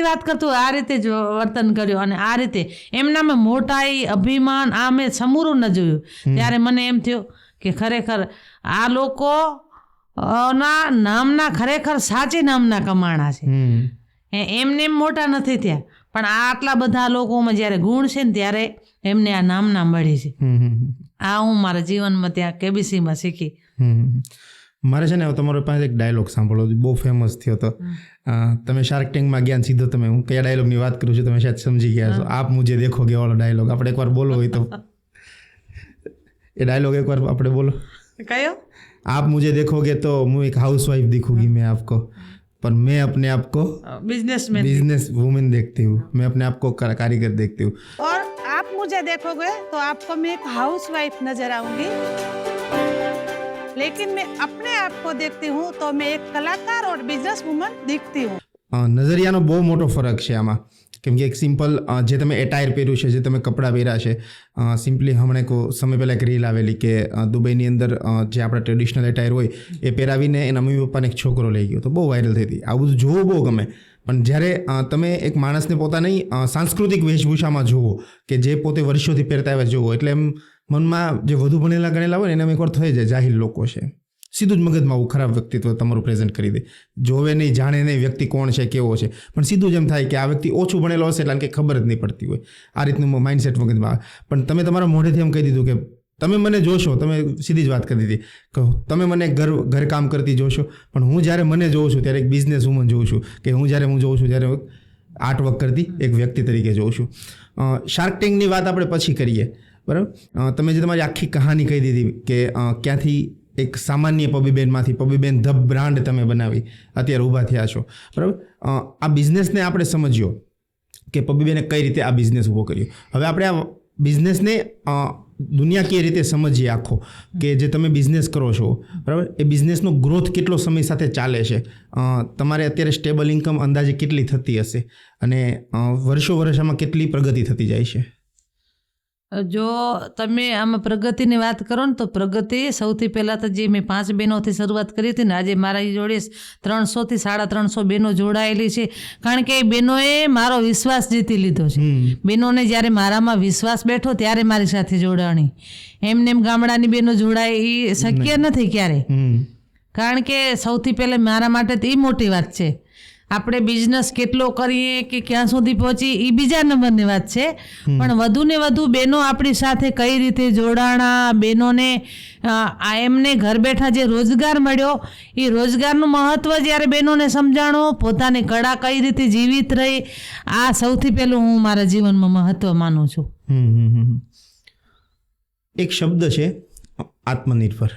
વાત કરતું આ રીતે જ વર્તન કર્યું. અને આ રીતે એમનામાં મોટાઈ, અભિમાન આ મેં સમૂરું ન જોયું. ત્યારે મને એમ થયું કે ખરેખર આ લોકો ના નામના ખરેખર સાચી નામના કમાણા છે. એમને એમ મોટા નથી થયા, પણ આ આટલા બધા લોકોમાં જ્યારે ગુણ છે ને ત્યારે એમને આ નામના મળી છે. આ હું મારા જીવનમાં ત્યાં કેબીસીમાં શીખી. મારે છે ને તમારો પાસે એક ડાયલોગ સાંભળો, બહુ ફેમસ થયો હતો. તમે શાર્ક ટેન્કમાં ગયા સીધો તમે હું કયા ડાયલોગની વાત કરું છું તમે શાયદ સમજી ગયા છો. આપ મુજે દેખોગે વાળો ડાયલોગ આપણે એકવાર બોલો હોય તો એ ડાયલોગ એકવાર આપણે બોલો. કયો? आप मुझे देखोगे तो मैं एक हाउसवाइफ दिखूंगी मैं आपको, पर मैं अपने आप को बिजनेस वुमेन देखती हूँ, मैं अपने आप को कारीगर देखती हूँ. और आप मुझे देखोगे तो आपको मैं एक हाउसवाइफ नजर आऊंगी, लेकिन मैं अपने आप को देखती हूँ तो मैं एक कलाकार और बिजनेस वुमन दिखती हूँ. નજરિયાનો બહુ મોટો ફરક છે આમાં, કેમ કે એક સિમ્પલ જે તમે એટાયર પહેર્યું છે, જે તમે કપડાં પહેર્યા છે, સિમ્પલી હમણાં એક સમય પહેલાં એક રીલ આવેલી કે દુબઈની અંદર જે આપણા ટ્રેડિશનલ એટાયર હોય એ પહેરાવીને એના મમ્મી પપ્પાને એક છોકરો લઈ ગયો, તો બહુ વાયરલ થઈ હતી. આ બધું જોવું બહુ ગમે, પણ જ્યારે તમે એક માણસને પોતાની સાંસ્કૃતિક વેશભૂષામાં જુઓ કે જે પોતે વર્ષોથી પહેરતા આવ્યા જુઓ, એટલે એમ મનમાં જે વધુ ભણેલા ગણેલા હોય ને એને એકવાર થઈ જાય જાહિલ લોકો છે, સીધું જ મગજમાં આવું ખરાબ વ્યક્તિત્વ તમારું પ્રેઝન્ટ કરી દે. જોવે નહીં, જાણે નહીં વ્યક્તિ કોણ છે, કેવો છે, પણ સીધું જ એમ થાય કે આ વ્યક્તિ ઓછું ભણેલો હશે એટલે કે ખબર જ નહીં પડતી હોય. આ રીતનું માઇન્ડસેટ મગજમાં આવે. પણ તમે તમારા મોઢેથી એમ કહી દીધું કે તમે મને જોશો, તમે સીધી જ વાત કરી દીધી કે તમે મને ઘર કામ કરતી જોશો, પણ હું જ્યારે મને જોઉં છું ત્યારે એક બિઝનેસ વુમન જોઉં છું, કે હું જ્યારે જોઉં છું ત્યારે આર્ટ વર્ક કરતી એક વ્યક્તિ તરીકે જોઉં છું. શાર્ક ટેન્કની વાત આપણે પછી કરીએ, બરાબર? તમે જે તમારી આખી કહાની કહી દીધી કે ક્યાંથી એક સામાન્ય પબીબેનમાંથી પબીબેન ધ બ્રાન્ડ તમે બનાવી અત્યારે ઊભા થયા છો, બરાબર? આ બિઝનેસને આપણે સમજ્યો કે પબીબેને કઈ રીતે આ બિઝનેસ ઊભો કર્યો. હવે આપણે આ બિઝનેસને દુનિયાકીય રીતે સમજીએ આખો, કે જે તમે બિઝનેસ કરો છો, બરાબર, એ બિઝનેસનો ગ્રોથ કેટલો સમય સાથે ચાલે છે, તમારે અત્યારે સ્ટેબલ ઇન્કમ અંદાજે કેટલી થતી હશે, અને વર્ષો વર્ષમાં કેટલી પ્રગતિ થતી જાય છે? જો તમે આમાં પ્રગતિની વાત કરો ને તો પ્રગતિ સૌથી પહેલાં તો જે મેં 5 બહેનોથી શરૂઆત કરી હતી ને, આજે મારી જોડે 300થી 350 બહેનો જોડાયેલી છે. કારણ કે એ બહેનોએ મારો વિશ્વાસ જીતી લીધો છે. બહેનોને જ્યારે મારામાં વિશ્વાસ બેઠો ત્યારે મારી સાથે જોડાણી. એમને એમ ગામડાની બહેનો જોડાય એ શક્ય નથી ક્યારે. કારણ કે સૌથી પહેલાં મારા માટે તો એ મોટી વાત છે. આપણે બિઝનેસ કેટલો કરીએ કે ક્યાં સુધી પહોંચી એ બીજા નંબરની વાત છે, પણ વધુને વધુ બહેનો આપણી સાથે કઈ રીતે જોડાણા, બહેનોને એમને ઘર બેઠા જે રોજગાર મળ્યો એ રોજગારનું મહત્ત્વ જ્યારે બહેનોને સમજાણો, પોતાની કળા કઈ રીતે જીવિત રહી, આ સૌથી પહેલું હું મારા જીવનમાં મહત્ત્વ માનું છું. એક શબ્દ છે આત્મનિર્ભર,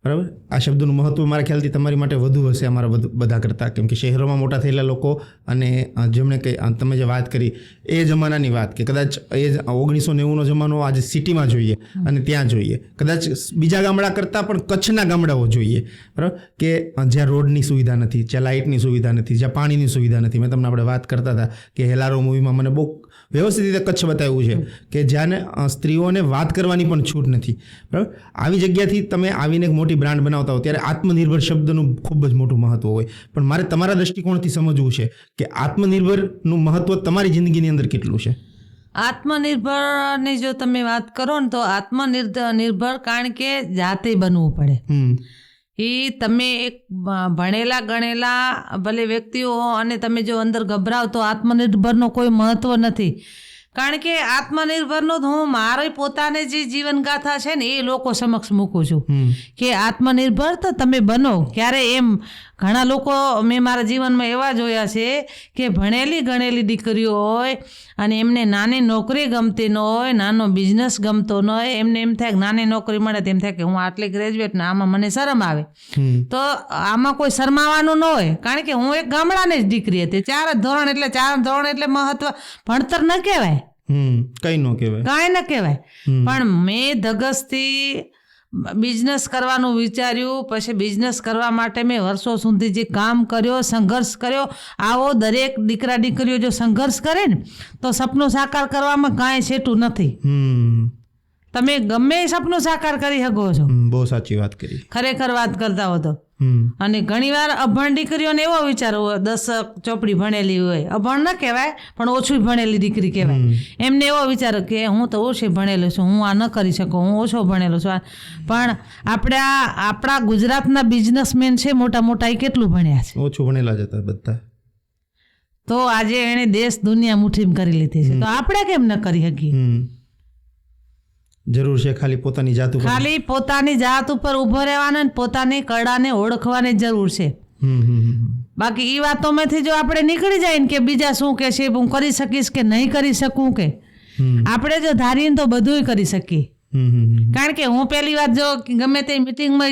બરાબર? આ શબ્દનું મહત્વ મારા ખ્યાલથી તમારી માટે વધુ હશે અમારા બધા કરતાં, કેમ કે શહેરોમાં મોટા થયેલા લોકો અને જેમણે કંઈ તમે જે વાત કરી એ જમાનાની વાત, કે કદાચ એ 1990નો જમાનો આજે સિટીમાં જોઈએ અને ત્યાં જોઈએ, કદાચ બીજા ગામડા કરતાં પણ કચ્છના ગામડાઓ જોઈએ, બરાબર? કે જ્યાં રોડની સુવિધા નથી, જ્યાં લાઇટની સુવિધા નથી, જ્યાં પાણીની સુવિધા નથી. મેં તમને આપણે વાત કરતા હતા કે હેલારો મૂવીમાં મને બહુ વ્યવસ્થિત રીતે કચ્છ બતાવ્યું છે કે જ્યાં સ્ત્રીઓને વાત કરવાની પણ છૂટ નથી, બરાબર? આવી જગ્યાથી તમે આવીને એક મોટી બ્રાન્ડ બનાવતા હો ત્યારે આત્મનિર્ભર શબ્દનું ખૂબ જ મોટું મહત્વ હોય. પણ મારે તમારા દૃષ્ટિકોણથી સમજવું છે કે આત્મનિર્ભરનું મહત્વ તમારી જિંદગીની અંદર કેટલું છે? આત્મનિર્ભરની જો તમે વાત કરો ને તો આત્મનિર્ભર કારણ કે જાતે બનવું પડે. એ તમે એક ભણેલા ગણેલા ભલે વ્યક્તિઓ હો અને તમે જો અંદર ગભરાવ તો આત્મનિર્ભરનો કોઈ મહત્ત્વ નથી. કારણ કે આત્મનિર્ભરનો હું મારી પોતાને જે જીવનગાથા છે ને એ લોકો સમક્ષ મૂકું છું કે આત્મનિર્ભર તો તમે બનો. ક્યારે એમ ઘણા લોકો મેં મારા જીવનમાં એવા જોયા છે કે ભણેલી ગણેલી દીકરીઓ હોય અને એમને નાની નોકરી ગમતી ન હોય, નાનો બિઝનેસ ગમતો ન હોય, એમને એમ થાય કે નાની નોકરી મળે તેમ થાય કે હું આટલી ગ્રેજ્યુએટ ને આમાં મને શરમ આવે. તો આમાં કોઈ શરમાવાનું ન હોય, કારણ કે હું એક ગામડાની જ દીકરી હતી. 4 ધોરણ એટલે મહત્વ ભણતર ન કહેવાય, કઈ ન કહેવાય, કાંઈ ન કહેવાય. પણ મેં ધગસથી બિઝનેસ કરવાનું વિચાર્યું. પછી બિઝનેસ કરવા માટે મેં વર્ષો સુધી જે કામ કર્યો, સંઘર્ષ કર્યો. આવો દરેક દીકરા દીકરીઓ જો સંઘર્ષ કરે ને તો સપનું સાકાર કરવામાં કાંઈ છેટું નથી. તમે ગમે સપનું સાકાર કરી શકો છો. બહુ સાચી વાત કરી, ખરેખર વાત કરતા હો તો. અને ઘણીવાર અભણ દીકરીઓને એવો વિચાર હોય, 10 ચોપડી ભણેલી હોય, અભણ ન કહેવાય પણ ઓછું ભણેલી દીકરી કહેવાય, એમને એવો વિચાર કે હું તો ઓછી ભણેલો છું, હું આ ન કરી શકું, હું ઓછો ભણેલો છું. પણ આપણા ગુજરાતના બિઝનેસમેન છે મોટા મોટા, એ કેટલું ભણ્યા છે? ઓછું ભણેલા જ હતા બધા. તો આજે એણે દેશ દુનિયા મુઠ્ઠીમાં કરી લીધી છે, તો આપણે કેમ ન કરી શકીએ? જરૂર છે ખાલી પોતાની જાત ઉપર ઊભો રહેવાનો ને પોતાની કળાને ઓળખવાની જરૂર છે. બાકી એ વાતોમાંથી જો આપણે નીકળી જાય ને કે બીજા શું કે છે, હું કરી શકીશ કે નહીં કરી શકું, કે આપણે જો ધારીને તો બધુંય કરી શકીએ. કારણ કે હું પહેલી વાર જો ગમે તે મિટિંગમાં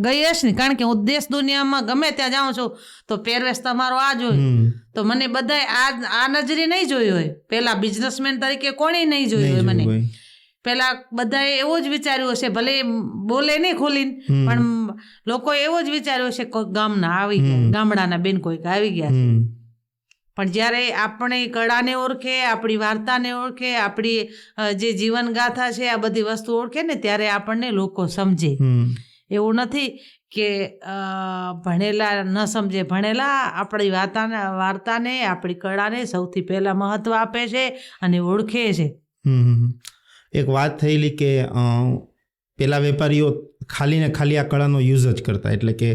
ગઈ હશ ને, કારણ કે હું દેશ દુનિયામાં ગમે ત્યાં જાઉં છું તો પહેરવેશ તમારો આ જોયું તો મને બધાય આ નજરે નહીં જોઈ હોય. પહેલા બિઝનેસમેન તરીકે કોણે નહીં જોયું હોય મને. પહેલા બધાએ એવું જ વિચાર્યું હશે, ભલે બોલે નહીં ખોલીને, પણ લોકોએ એવું જ વિચાર્યું હશે કોઈ ગામના આવી ગયા, ગામડાના બેન કોઈક આવી ગયા છે. પણ જ્યારે આપણી કળાને ઓળખે, આપણી વાર્તાને ઓળખે, આપણી જે જીવનગાથા છે આ બધી વસ્તુ ઓળખે ને ત્યારે આપણને લોકો સમજે. એવું નથી કે ભણેલા ન સમજે, ભણેલા આપણી વાર્તાને આપણી કળાને સૌથી પહેલાં મહત્ત્વ આપે છે અને ઓળખે છે. એક વાત થયેલી કે પેલા વેપારીઓ ખાલી ને ખાલી આ કળાનો યુઝ જ કરતા, એટલે કે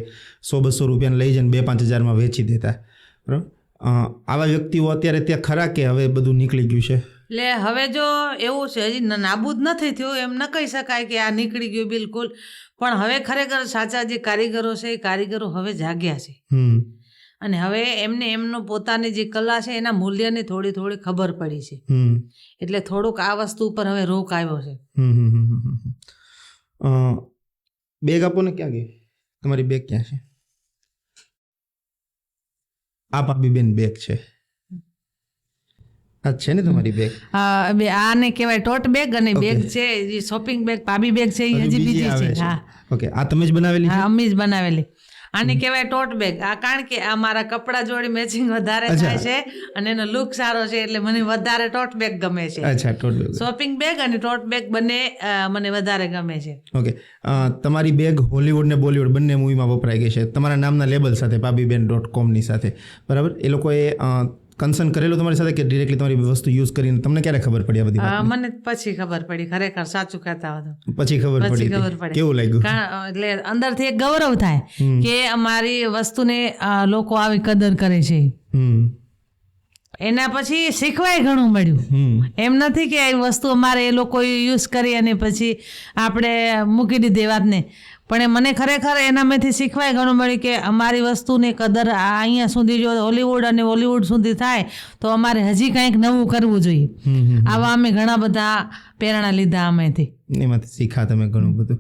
100-200 રૂપિયાને લઈ જઈને 2-5 હજારમાં વેચી દેતા, બરાબર? આવા વ્યક્તિઓ અત્યારે ત્યાં ખરા કે હવે બધું નીકળી ગયું છે? એટલે હવે જો એવું છે, હજી નાબૂદ નથી થયું એમ ન કહી શકાય કે આ નીકળી ગયું બિલકુલ. પણ હવે ખરેખર સાચા જે કારીગરો છે એ કારીગરો હવે જાગ્યા છે અને હવે એમને એમનું પોતાની જે કલા છે એના મૂલ્યની થોડી થોડી ખબર પડી છે. એટલે થોડુંક આ વસ્તુ ઉપર હવે રોક આવ્યો છે. બેગ આપો ને. ક્યાં ગઈ તમારી બેગ? ક્યાં છે? આ ભાભીબેન બેગ છે. આ છે ને તમારી બેગ? આને કહેવાય ટોટ બેગ અને બેગ છે શોપિંગ બેગ, પાબી બેગ છે એ હજી બીજી છે. હા, ઓકે. આ તમે જ બનાવેલી? હા, અમે જ બનાવેલી. આને કહેવાય ટોટ બેગ. આ કારણ કે આ મારા કપડા જોડી મેચિંગ વધારે થાય છે અને એનો લુક સારો છે એટલે મને વધારે ટોટ બેગ ગમે છે. અચ્છા, ટોટ બેગ. શોપિંગ બેગ અને ટોટ બેગ બંને મને વધારે ગમે છે. ઓકે, તમારી બેગ હોલિવૂડ ને બોલિવૂડ બંને મૂવીમાં વપરાઈ ગઈ છે તમારા નામના લેબલ સાથે, pabiben.comની સાથે, બરાબર? એ લોકોએ કન્સર્ન કરેલું તમારી સાથે કે ડિરેક્ટલી તમારી વસ્તુ યુઝ કરીને તમને ક્યારે ખબર પડી આ બધી વાત? મને પછી ખબર પડી, ખરેખર સાચું કહેતા હતા પછી ખબર પછી પડી. ખબર પડી. કેવું લાગ્યું? એટલે અંદરથી એક ગૌરવ થાય કે અમારી વસ્તુને લોકો આવી કદર કરે છે. એના પછી શીખવાય ઘણું મળ્યું. એમ નથી કે એ વસ્તુ અમારે એ લોકો યુઝ કરી અને પછી આપણે મૂકી દીધી વાતને, પણ મને ખરેખર એનામાંથી શીખવાય ઘણું મળ્યું કે અમારી વસ્તુની કદર અહીંયા સુધી જો હોલિવૂડ અને બોલિવૂડ સુધી થાય તો અમારે હજી કંઈક નવું કરવું જોઈએ. આવા અમે ઘણા બધા પ્રેરણા લીધા અમેથી. એમાંથી શીખા તમે ઘણું બધું.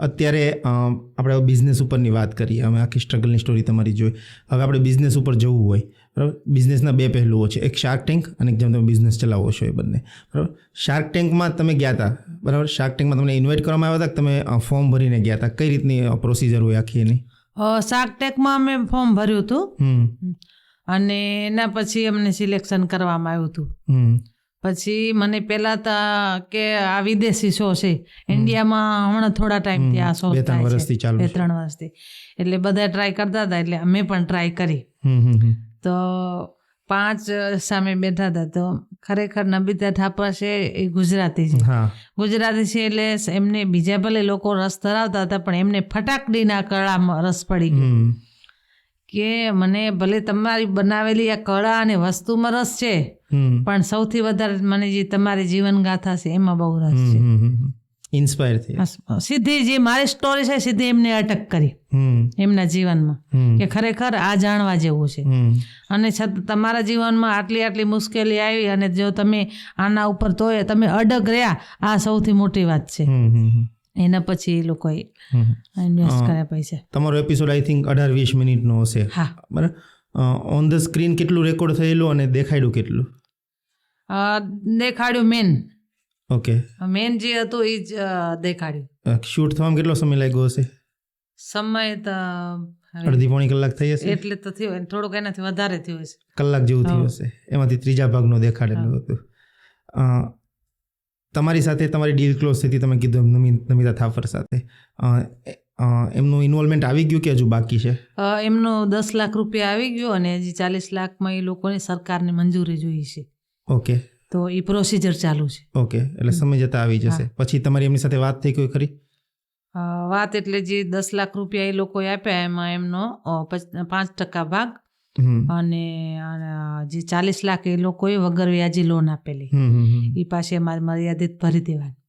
અત્યારે આપણે બિઝનેસ ઉપરની વાત કરીએ. અમે આખી સ્ટ્રગલની સ્ટોરી તમારી જોઈ. હવે આપણે બિઝનેસ ઉપર જવું હોય, બરાબર? બિઝનેસના બે પહેલુઓ છે, એક શાર્ક ટેન્ક અને એક જેમ તમે બિઝનેસ ચલાવો છો એ બંને, બરાબર? શાર્ક ટેન્કમાં તમે ગયા હતા, બરાબર? શાર્ક ટેન્કમાં તમને ઇન્વાઇટ કરવામાં આવ્યા હતા કે તમે ફોર્મ ભરીને ગયા હતા? કઈ રીતની પ્રોસિજર હોય આખી એની? શાર્ક ટેન્કમાં અમે ફોર્મ ભર્યું હતું અને એના પછી અમને સિલેક્શન કરવામાં આવ્યું હતું. પછી મને પહેલા તો કે આ વિદેશી શો છે, ઇન્ડિયામાં હમણાં થોડા ટાઈમથી આ શો 2-3 વર્ષથી ચાલુ છે. 2-3 વર્ષથી, એટલે બધા ટ્રાય કરતા હતા એટલે અમે પણ ટ્રાય કરી. તો 5 સામે બેઠા હતા. તો ખરેખર નબિતા ઠાપર છે એ ગુજરાતી છે. ગુજરાતી છે એટલે એમને બીજા ભલે લોકો રસ ધરાવતા હતા પણ એમને ફટાકડીના કળામાં રસ પડી ગયો કે મને ભલે તમારી બનાવેલી આ કળા અને વસ્તુમાં રસ છે પણ સૌથી વધારે મને જે તમારી જીવન ગાથા છે એમાં બહુ રસ છે. ઇન્સ્પાયર થઈ સીધી જે મારી સ્ટોરી છે સીધી એમને અટક કરી એમના જીવનમાં કે ખરેખર આ જાણવા જેવું છે. અને છતાં તમારા જીવનમાં આટલી આટલી મુશ્કેલી આવી અને જો તમે આના ઉપર તોય તમે અડગ રહ્યા, આ સૌથી મોટી વાત છે. એના પછી એ લોકોએ ઇન્વેસ્ટ કર્યા પૈસા. તમારો એપિસોડ આઈ થિંક 18-20 મિનિટનો હશે, બરાબર? ઓન ધ સ્ક્રીન કેટલું રેકોર્ડ થયેલું અને દેખાડ્યું કેટલું? દેખાડ્યું મેન. ઓકે, મેન જે હતું એ જ દેખાડ્યું. શૂટ થવામાં કેટલો સમય લાગ્યો હશે? સમય તો 1.5-2 કલાક થઈ હશે. એટલે તો થયો, થોડુંક એનાથી વધારે થયું હશે, કલાક જેવું થયું હશે. એમાંથી 3જા ભાગનું દેખાડેલું હતું. તમારી સાથે તમારી ડીલ ક્લોઝ થઈ, તમે કીધું નમિતા થાપર સાથે, એમનું ઇન્વોલ્વમેન્ટ આવી ગયું કે હજુ બાકી છે? એમનો 10 લાખ રૂપિયા આવી ગયો અને હજી 40 લાખમાં એ લોકોને સરકારની મંજૂરી જોઈએ છે. ઓકે, તો એ પ્રોસિજર ચાલુ છે. ઓકે, એટલે સમય જતા આવી જશે. પછી તમારી એમની સાથે વાત થઈ કોઈ ખરી? વાત એટલે જે 10 લાખ રૂપિયા એ લોકોએ આપ્યા એમાં એમનો 5% ભાગ અને જે 40 લાખ એ લોકોએ વગર વ્યાજી લોન આપેલી એ પાસે અમારે મર્યાદિત ભરી દેવાની.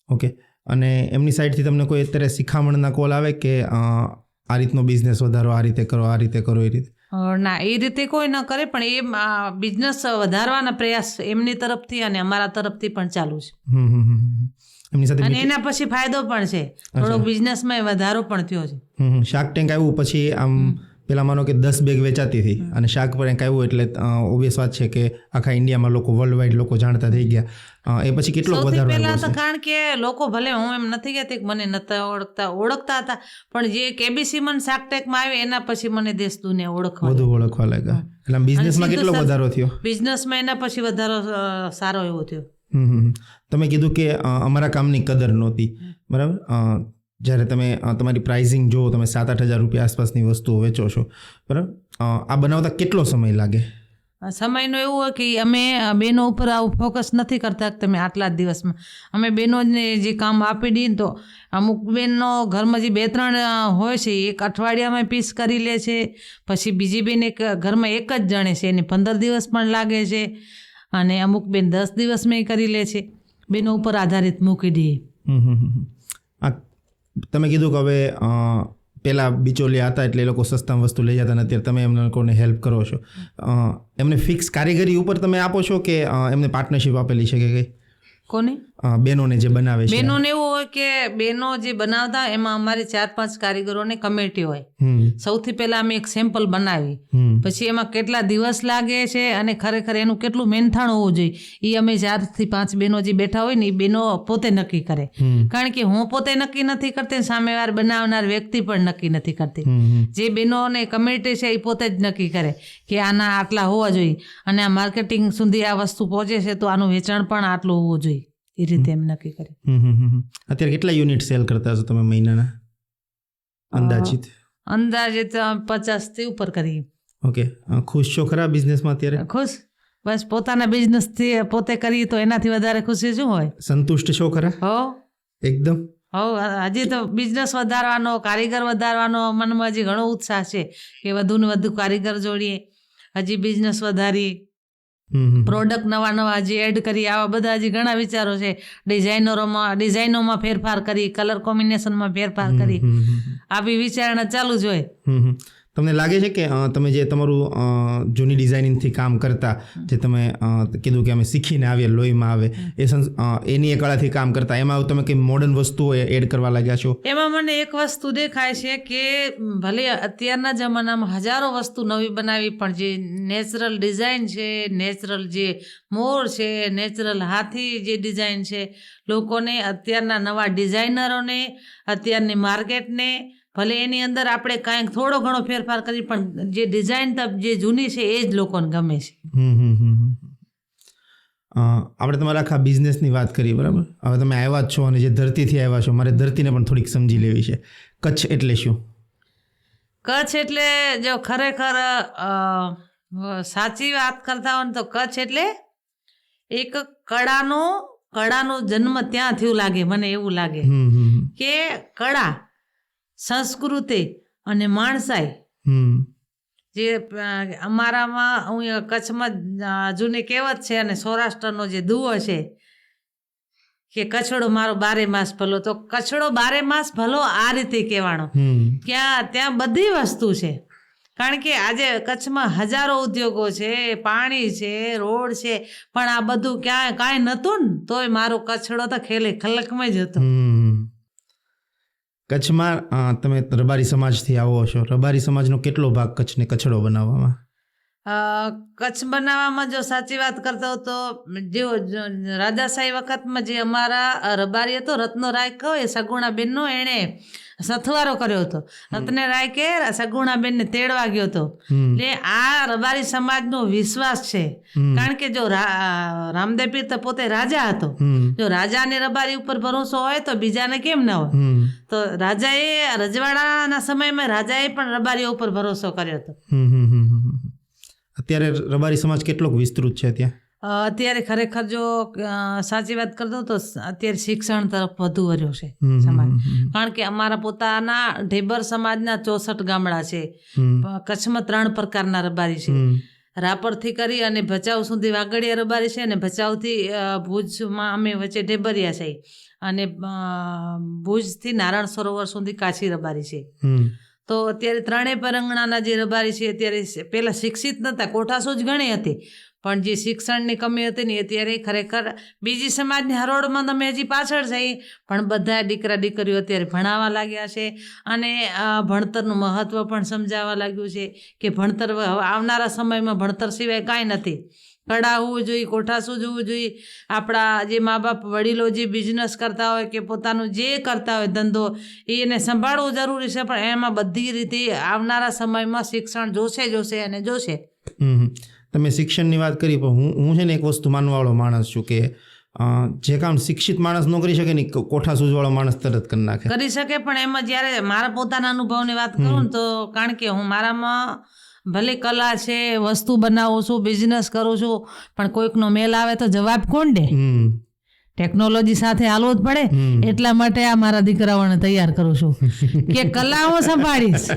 ઓકે, અને એમની સાઈડથી તમને કોઈ અત્યારે શિખામણના કોલ આવે કે આ રીતનો બિઝનેસ વધારો, આ રીતે કરો, આ રીતે કરો, એ રીતે? ના, એ રીતે કોઈ ન કરે પણ એ બિઝનેસ વધારવાના પ્રયાસ એમની તરફથી અને અમારા તરફથી પણ ચાલુ છે. એમની સાથે અને એના પછી ફાયદો પણ છે, થોડોક બિઝનેસમાં વધારો પણ થયો છે. શાર્ક ટેન્ક આવ્યું પછી આમ પેલા માનો કે 10 બેગ વેચાતી હતી અને શાર્ક ટેન્ક આવ્યું એટલે ઓબ્વિયસ વાત છે કે આખા ઇન્ડિયામાં લોકો, વર્લ્ડ વાઇડ લોકો જાણતા થઈ ગયા. એ પછી કેટલો વધારો પહેલા તો કારણ કે લોકો ભલે, હું એમ નથી કહેતી કે મને નતા ઓળખતા હતા પણ જે કેબીસી મને શાર્ક ટેન્કમાં આવી એના પછી મને દેશ દુનિયા વધુ ઓળખવા લાગ્યા. એટલે બિઝનેસમાં કેટલો વધારો થયો? બિઝનેસમાં એના પછી વધારો સારો એવો થયો. તમે કીધું કે અમારા કામની કદર નહોતી, બરાબર? જ્યારે તમે તમારી પ્રાઇઝિંગ જુઓ, તમે 7-8 હજાર રૂપિયા આસપાસની વસ્તુઓ વેચો છો, બરાબર? આ બનાવતા કેટલો સમય લાગે? સમયનો એવું હોય કે અમે બહેનો ઉપર આવું ફોકસ નથી કરતા કે તમે આટલા જ દિવસમાં. અમે બહેનોને જે કામ આપી દઈએ તો અમુક બહેનનો ઘરમાં જે 2-3 હોય છે એક અઠવાડિયામાં પીસ કરી લે છે, પછી બીજી બેન એક ઘરમાં એક જ જણે છે એને 15 દિવસ પણ લાગે છે અને અમુક બેન 10 દિવસમાં કરી લે છે. બેનો ઉપર આધારિત મૂકી દઈએ. તમે કીધું કે હવે પહેલાં બિચોલિયા હતા એટલે એ લોકો સસ્તામાં વસ્તુ લઈ જતા, અત્યારે તમે એમને લોકોને હેલ્પ કરો છો. એમને ફિક્સ કારીગરી ઉપર તમે આપો છો કે એમને પાર્ટનરશિપ આપેલી છે કે કંઈ? કોને? બહેનોને જે બનાવે છે. બહેનોને એવું હોય કે બેનો જે બનાવતા હોય એમાં અમારી 4-5 કારીગરોની કમિટી હોય. સૌથી પહેલા અમે એક સેમ્પલ બનાવી, પછી એમાં કેટલા દિવસ લાગે છે અને ખરેખર એનું કેટલું મહેનતાણ હોવું જોઈએ એ અમે 4 થી 5 બહેનો જે બેઠા હોય ને એ બહેનો પોતે નક્કી કરે. કારણ કે હું પોતે નક્કી નથી કરતી, સામેવાર બનાવનાર વ્યક્તિ પણ નક્કી નથી કરતી. જે બહેનોને કમિટી છે એ પોતે જ નક્કી કરે કે આના આટલા હોવા જોઈએ અને આ માર્કેટિંગ સુધી આ વસ્તુ પહોંચે છે તો આનું વેચાણ પણ આટલું હોવું જોઈએ. એ રીતે એમ નક્કી કરે. અત્યારે કેટલા યુનિટ સેલ કરતા હશો તમે મહિનાના અંદાજિત? અંદાજિત 50 થી ઉપર કરીએ. ઓકે, ખુશ છો ખરા બિઝનેસમાં અત્યારે? ખુશ, બસ પોતાના બિઝનેસથી પોતે કરીએ તો એનાથી વધારે ખુશી શું હોય. સંતુષ્ટ છો ખરા? હો એકદમ. હજી તો બિઝનેસ વધારવાનો, કારીગર વધારવાનો મનમાં હજી ઘણો ઉત્સાહ છે કે વધુ ને વધુ કારીગર જોડીએ, હજી બિઝનેસ વધારીએ, પ્રોડક્ટ નવા હજી એડ કરી, આવા બધા હજી ઘણા વિચારો છે. ડિઝાઇનોમાં ફેરફાર કરી, કલર કોમ્બિનેશનમાં ફેરફાર કરી, આવી વિચારણા ચાલુ જ હોય. તમને લાગે છે કે તમે જે તમારું જૂની ડિઝાઇનિંગથી કામ કરતા, જે તમે કીધું કે અમે શીખીને આવીએ, લોહીમાં આવે, એની એ કળાથી કામ કરતા, એમાં તમે કંઈ મોડર્ન વસ્તુઓ એડ કરવા લાગ્યા છો? એમાં મને એક વસ્તુ દેખાય છે કે ભલે અત્યારના જમાનામાં હજારો વસ્તુ નવી બનાવી, પણ જે નેચરલ ડિઝાઇન છે, નેચરલ જે મોર છે, નેચરલ હાથી જે ડિઝાઇન છે, લોકોને અત્યારના નવા ડિઝાઇનરોને, અત્યારની માર્કેટને, ભલે એની અંદર આપણે કાંઈક થોડો ઘણો ફેરફાર કરી પણ જે ડિઝાઇન જે જૂની છે એ જ લોકોને ગમે છે. આપણે તમારા આખા બિઝનેસની વાત કરી, બરાબર? હવે તમે આવ્યા જ છો અને જે ધરતીથી આવ્યા છો, મારે ધરતીને પણ થોડીક સમજી લેવી છે. કચ્છ એટલે શું? કચ્છ એટલે જો ખરેખર સાચી વાત કરતા હોય ને તો કચ્છ એટલે એક કળાનો જન્મ ત્યાં થયું લાગે, મને એવું લાગે કે કળા, સંસ્કૃતિ અને માણસાઈ જે અમારામાં, હું કચ્છમાં જૂની કહેવત છે અને સૌરાષ્ટ્રનો જે દુઓ છે કે કચ્છડો મારો 12 માસ ભલો, તો કચ્છડો 12 માસ ભલો આ રીતે કહેવાનો કે ત્યાં બધી વસ્તુ છે. કારણ કે આજે કચ્છમાં હજારો ઉદ્યોગો છે, પાણી છે, રોડ છે, પણ આ બધું કાંઈ નહોતું ને તોય મારો કચ્છડો તો ખેલે ખલકમાં જ હતો. કચ્છમાં તમે રબારી સમાજથી આવો છો, રબારી સમાજનો કેટલો ભાગ કચ્છને કચ્છડો બનાવવામાં? કચ્છ બનાવવામાં જો સાચી વાત કરતા હો તો જો રાજાશાહી વખતમાં જે અમારા રબારી હતો રત્નરાય કહો, એ સગુણાબેનનો એણે સથવારો કર્યો હતો. રત્નરાય કે સગુણાબેનને તેડવા ગયો હતો. એટલે આ રબારી સમાજનો વિશ્વાસ છે. કારણ કે જો રામદેવ પીર તો પોતે રાજા હતો, જો રાજાને રબારી ઉપર ભરોસો હોય તો બીજાને કેમ ના હોય? તો રાજાએ રજવાડાના સમયમાં રાજાએ પણ રબારીઓ ઉપર ભરોસો કર્યો હતો. અત્યારે રબારી સમાજ કેટલોક વિસ્તૃત છે ત્યાં? અત્યારે ખરેખર જો સાચી વાત કરતો તો અત્યારે શિક્ષણ તરફ વધુ વર્યો છે સમાજ. કારણ કે અમારા પોતાના ઢેબર સમાજના 64 ગામડા છે. કચ્છમાં 3 પ્રકારના રબારી છે. રાપરથી કરી અને ભચાઉ સુધી વાગડિયા રબારી છે, અને ભચાઉથી ભુજમાં અમે વચ્ચે ઢેબરિયા છે, અને ભુજથી નારાયણ સરોવર સુધી કાશી રબારી છે. તો અત્યારે 3 પરંગણાના જે રબારી છે અત્યારે પહેલાં શિક્ષિત નહોતા, કોઠાસૂઝ જ ઘણી હતી, પણ જે શિક્ષણની કમી હતી ને અત્યારે ખરેખર બીજી સમાજની હરોળમાં તમે હજી પાછળ છે, પણ બધા દીકરા દીકરીઓ અત્યારે ભણાવવા લાગ્યા છે અને ભણતરનું મહત્ત્વ પણ સમજાવવા લાગ્યું છે કે ભણતર આવનારા સમયમાં ભણતર સિવાય કાંઈ નથી. કળા હોવું જોઈએ, કોઠાસૂઝ હોવું જોઈએ. આપણા જે મા બાપ વડીલો જે બિઝનેસ કરતા હોય કે પોતાનું જે કરતા હોય ધંધો, એને સંભાળવું જરૂરી છે, પણ એમાં બધી રીતે આવનારા સમયમાં શિક્ષણ જોશે અને જોશે. તમે શિક્ષણની વાત કરી, પણ હું છે ને એક વસ્તુ માનવાવાળો માણસ છું કે જે કામ શિક્ષિત માણસ ન કરી શકે ને કોઠાસૂઝવાળો માણસ તરત કરી નાખે. કરી શકે, પણ એમાં જ્યારે મારા પોતાના અનુભવની વાત કરું ને તો કારણ કે હું મારામાં ભલે કલા છે, વસ્તુ બનાવું છું, બિઝનેસ કરું છું, પણ કોઈકનો મેલ આવે તો જવાબ કોણ દે? ટેકનોલોજી સાથે હાલવું જ પડે. એટલા માટે આ મારા દીકરાઓને તૈયાર કરું છું કે કલા હું સંભાળીશ,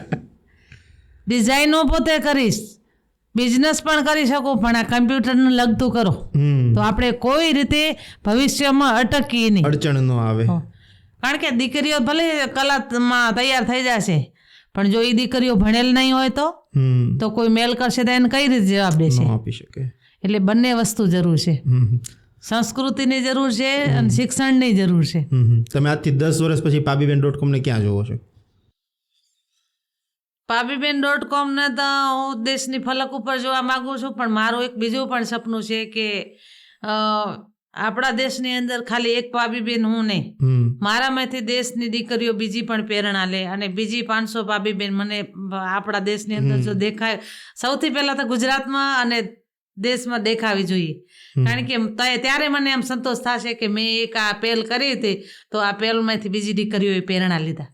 ડિઝાઇનો પોતે કરીશ, બિઝનેસ પણ કરી શકું, પણ આ કમ્પ્યુટરને લગતું કરો તો આપણે કોઈ રીતે ભવિષ્યમાં અટકીએ નહીં, અડચણ ન આવે. કારણ કે દીકરીઓ ભલે કલામાં તૈયાર થઈ જશે, પણ જો એ દીકરીઓ ભણેલ નહીં હોય તો કોઈ મેલ કરશે તો એને કઈ રીતે જવાબ દેશે? આપી શકે. એટલે બંને વસ્તુ જરૂર છે. સંસ્કૃતિની જરૂર છે અને શિક્ષણની જરૂર છે. તમે આજથી 10 વર્ષ પછી pabiben.com ને ક્યાં જોવો છો? pabiben.com ને તો હું દેશની ફલક ઉપર જોવા માંગુ છું, પણ મારું એક બીજું પણ સપનું છે કે આપણા દેશની અંદર ખાલી એક પાબીબેન હું નહીં, મારામાંથી દેશની દીકરીઓ બીજી પણ પ્રેરણા લે અને બીજી 500 પાબીબેન મને આપણા દેશની અંદર જો દેખાય, સૌથી પહેલા તો ગુજરાતમાં અને દેશમાં દેખાવી જોઈએ. કારણ કે ત્યારે મને એમ સંતોષ થશે કે મેં એક આ પહેલ કરી હતી તો આ પહેલમાંથી બીજી દીકરીઓએ પ્રેરણા લીધા.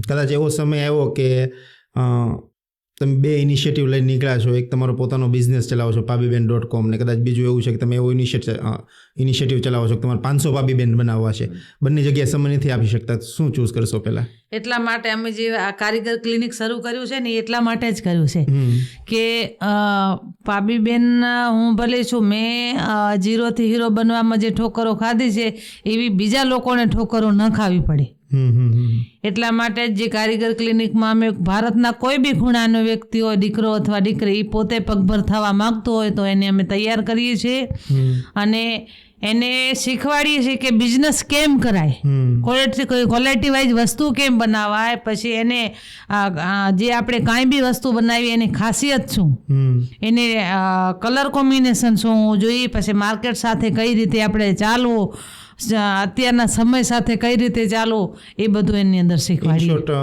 કદાચ એવો સમય આવ્યો કે તમે 2 ઇનિશિયેટિવ લઈને નીકળ્યા છો, એક તમારો પોતાનો બિઝનેસ ચલાવો છો pabiben.com ને કદાચ બીજું એવું છે કે તમે એવો ઇનિશિયેટિવ ચલાવો છો કે તમારે 500 પાબીબેન બનાવવા છે, બંને જગ્યાએ સમય નથી આપી શકતા, શું ચૂઝ કરશો પહેલા? એટલા માટે અમે જે આ કારીગર ક્લિનિક શરૂ કર્યું છે ને એટલા માટે જ કર્યું છે કે પાબીબેન હું ભલે છું, મેં 0 થી હીરો બનવામાં જે ઠોકરો ખાધી છે એવી બીજા લોકોને ઠોકરો ન ખાવી પડે. એટલા માટે જે કારીગર ક્લિનિકમાં અમે ભારતના કોઈ બી ખૂણાનો વ્યક્તિ હોય, દીકરો અથવા દીકરી, એ પોતે પગભર થવા માંગતો હોય તો એને અમે તૈયાર કરીએ છીએ અને એને શીખવાડીએ છીએ કે બિઝનેસ કેમ કરાય, ક્વોલિટી વાઇઝ વસ્તુ કેમ બનાવાય, પછી એને જે આપણે કાંઈ બી વસ્તુ બનાવી એની ખાસિયત શું, એને કલર કોમ્બિનેશન શું જોઈએ, પછી માર્કેટ સાથે કઈ રીતે આપણે ચાલવું, અત્યારના સમય સાથે કઈ રીતે ચાલવું, એ બધું એની અંદર શીખવાડીએ.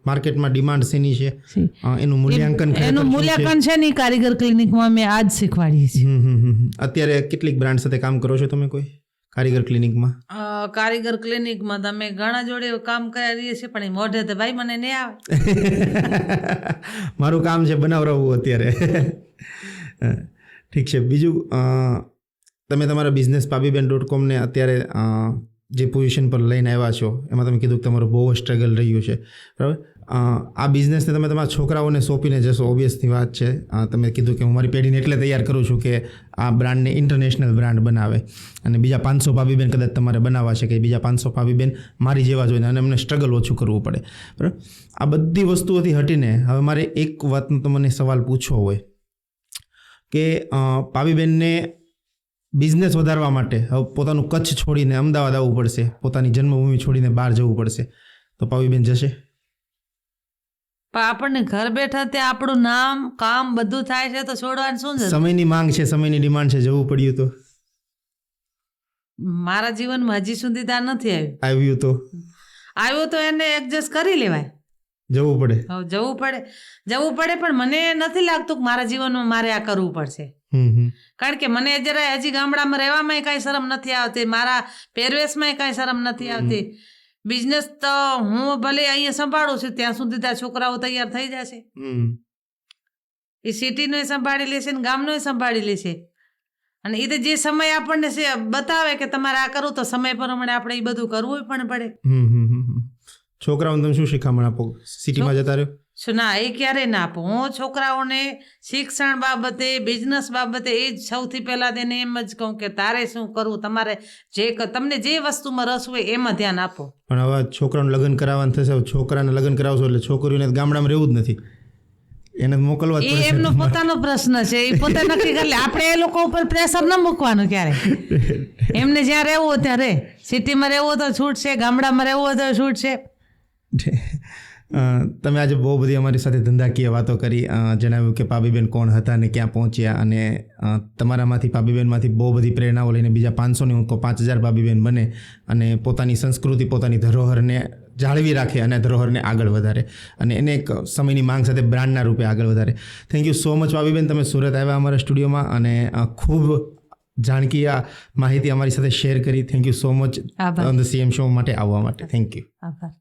માર્કેટમાં ડિમાન્ડ શેની છે એનું મૂલ્યાંકન છે ને કારીગર ક્લિનિકમાં અમે આજ શીખવાડીએ છીએ. અત્યારે કેટલીક બ્રાન્ડ સાથે કામ કરો છો તમે કોઈ કારીગર ક્લિનિકમાં? કારીગર ક્લિનિકમાં તમે ઘણા જોડે કામ કરીએ છીએ પણ એ મોઢે તો ભાઈ મને નહીં આવે. મારું કામ છે બનાવરાવવું અત્યારે. ઠીક છે. બીજું તમે તમારા બિઝનેસ pabiben.com ને અત્યારે જે પોઝિશન પર લઈને આવ્યા છો એમાં તમે કીધું કે તમારું બહુ સ્ટ્રગલ રહ્યું છે, બરાબર? આ બિઝનેસને તમે તમારા છોકરાઓને સોંપીને જશો, ઓબ્વિયસની વાત છે. તમે કીધું કે હું મારી પેઢીને એટલે તૈયાર કરું છું કે આ બ્રાન્ડને ઇન્ટરનેશનલ બ્રાન્ડ બનાવે અને બીજા 500 પાબીબેન કદાચ તમારે બનાવવા છે કે બીજા 500 પાબીબેન મારી જેવા જોઈને અને એમને સ્ટ્રગલ ઓછું કરવું પડે, બરાબર? આ બધી વસ્તુઓથી હટીને હવે મારે એક વાતનો તમને સવાલ પૂછવો હોય કે પાબીબેનને બિઝનેસ વધારવા માટે હવે પોતાનું કચ્છ છોડીને અમદાવાદ આવવું પડશે, પોતાની જન્મભૂમિ છોડીને બહાર જવું પડશે, તો પાબીબેન જશે? પણ આપણને ઘર બેઠા ત્યાં આપણું નામ કામ બધું થાય છે તો છોડવાનું શું છે? સમયની માંગ છે, સમયની ડિમાન્ડ છે, જવું પડ્યું તો? મારા જીવનમાં હજી સુધી ત્યાં નથી આવ્યું તો એને એડજસ્ટ કરી લેવાય. જવું પડે પણ મને નથી લાગતું કે મારા જીવનમાં મારે આ કરવું પડશે. કારણ કે મને જરા હજી ગામડામાં રહેવામાં કાંઈ શરમ નથી આવતી, મારા પહેરવેશમાં કાંઈ શરમ નથી આવતી. બિઝનેસ તો હું ભલે અહીંયા સંભાળું છું ત્યાં સુધી ત્યાં છોકરાઓ તૈયાર થઈ જશે, એ સિટીનો સંભાળી લેશે ને ગામનો સંભાળી લેશે. અને એ તો જે સમય આપણને બતાવે કે તમારે આ કરવું તો સમય પ્રમાણે આપણે એ બધું કરવું પણ પડે. છોકરાઓને તમે શું શીખામણ આપો? સિટીમાં જતા રહ્યો ના, એ ક્યારેય ના આપો. હું છોકરાઓને શિક્ષણ બાબતે, બિઝનેસ બાબતે એ જ સૌથી પહેલાં તેને એમ જ કહું કે તારે શું કરવું, તમારે તમને જે વસ્તુમાં રસ હોય એમાં ધ્યાન આપો. પણ હવે છોકરાઓને લગ્ન કરાવવાનું થશે, છોકરાને લગ્ન કરાવશો એટલે છોકરીઓને ગામડામાં રહેવું જ નથી, એને મોકલવા જ પડશે. એમનો પોતાનો પ્રશ્ન છે, એ પોતે નક્કી કરી લે. આપણે એ લોકો ઉપર પ્રેશર ન મૂકવાનું ક્યારે. એમને જ્યાં રહેવું હોય ત્યાં રહે. સિટીમાં રહેવું હોય તો છૂટ છે, ગામડામાં રહેવું હોય તો છૂટ છે. તમે આજે બહુ બધી અમારી સાથે ધંધાકીય વાતો કરી, જણાવ્યું કે પાબીબેન કોણ હતા ને ક્યાં પહોંચ્યા, અને તમારામાંથી પાબીબેનમાંથી બહુ બધી પ્રેરણાઓ લઈને બીજા 500 નહીં તો 5000 પાબીબેન બને અને પોતાની સંસ્કૃતિ, પોતાની ધરોહરને જાળવી રાખે અને ધરોહરને આગળ વધારે અને એને એક સમયની માંગ સાથે બ્રાન્ડના રૂપે આગળ વધારે. Thank you so much Pabiben, તમે સુરત આવ્યા અમારા સ્ટુડિયોમાં અને ખૂબ જાણકીય માહિતી અમારી સાથે શેર કરી. Thank you so much on the CM show માટે આવવા માટે. Thank you. આભાર.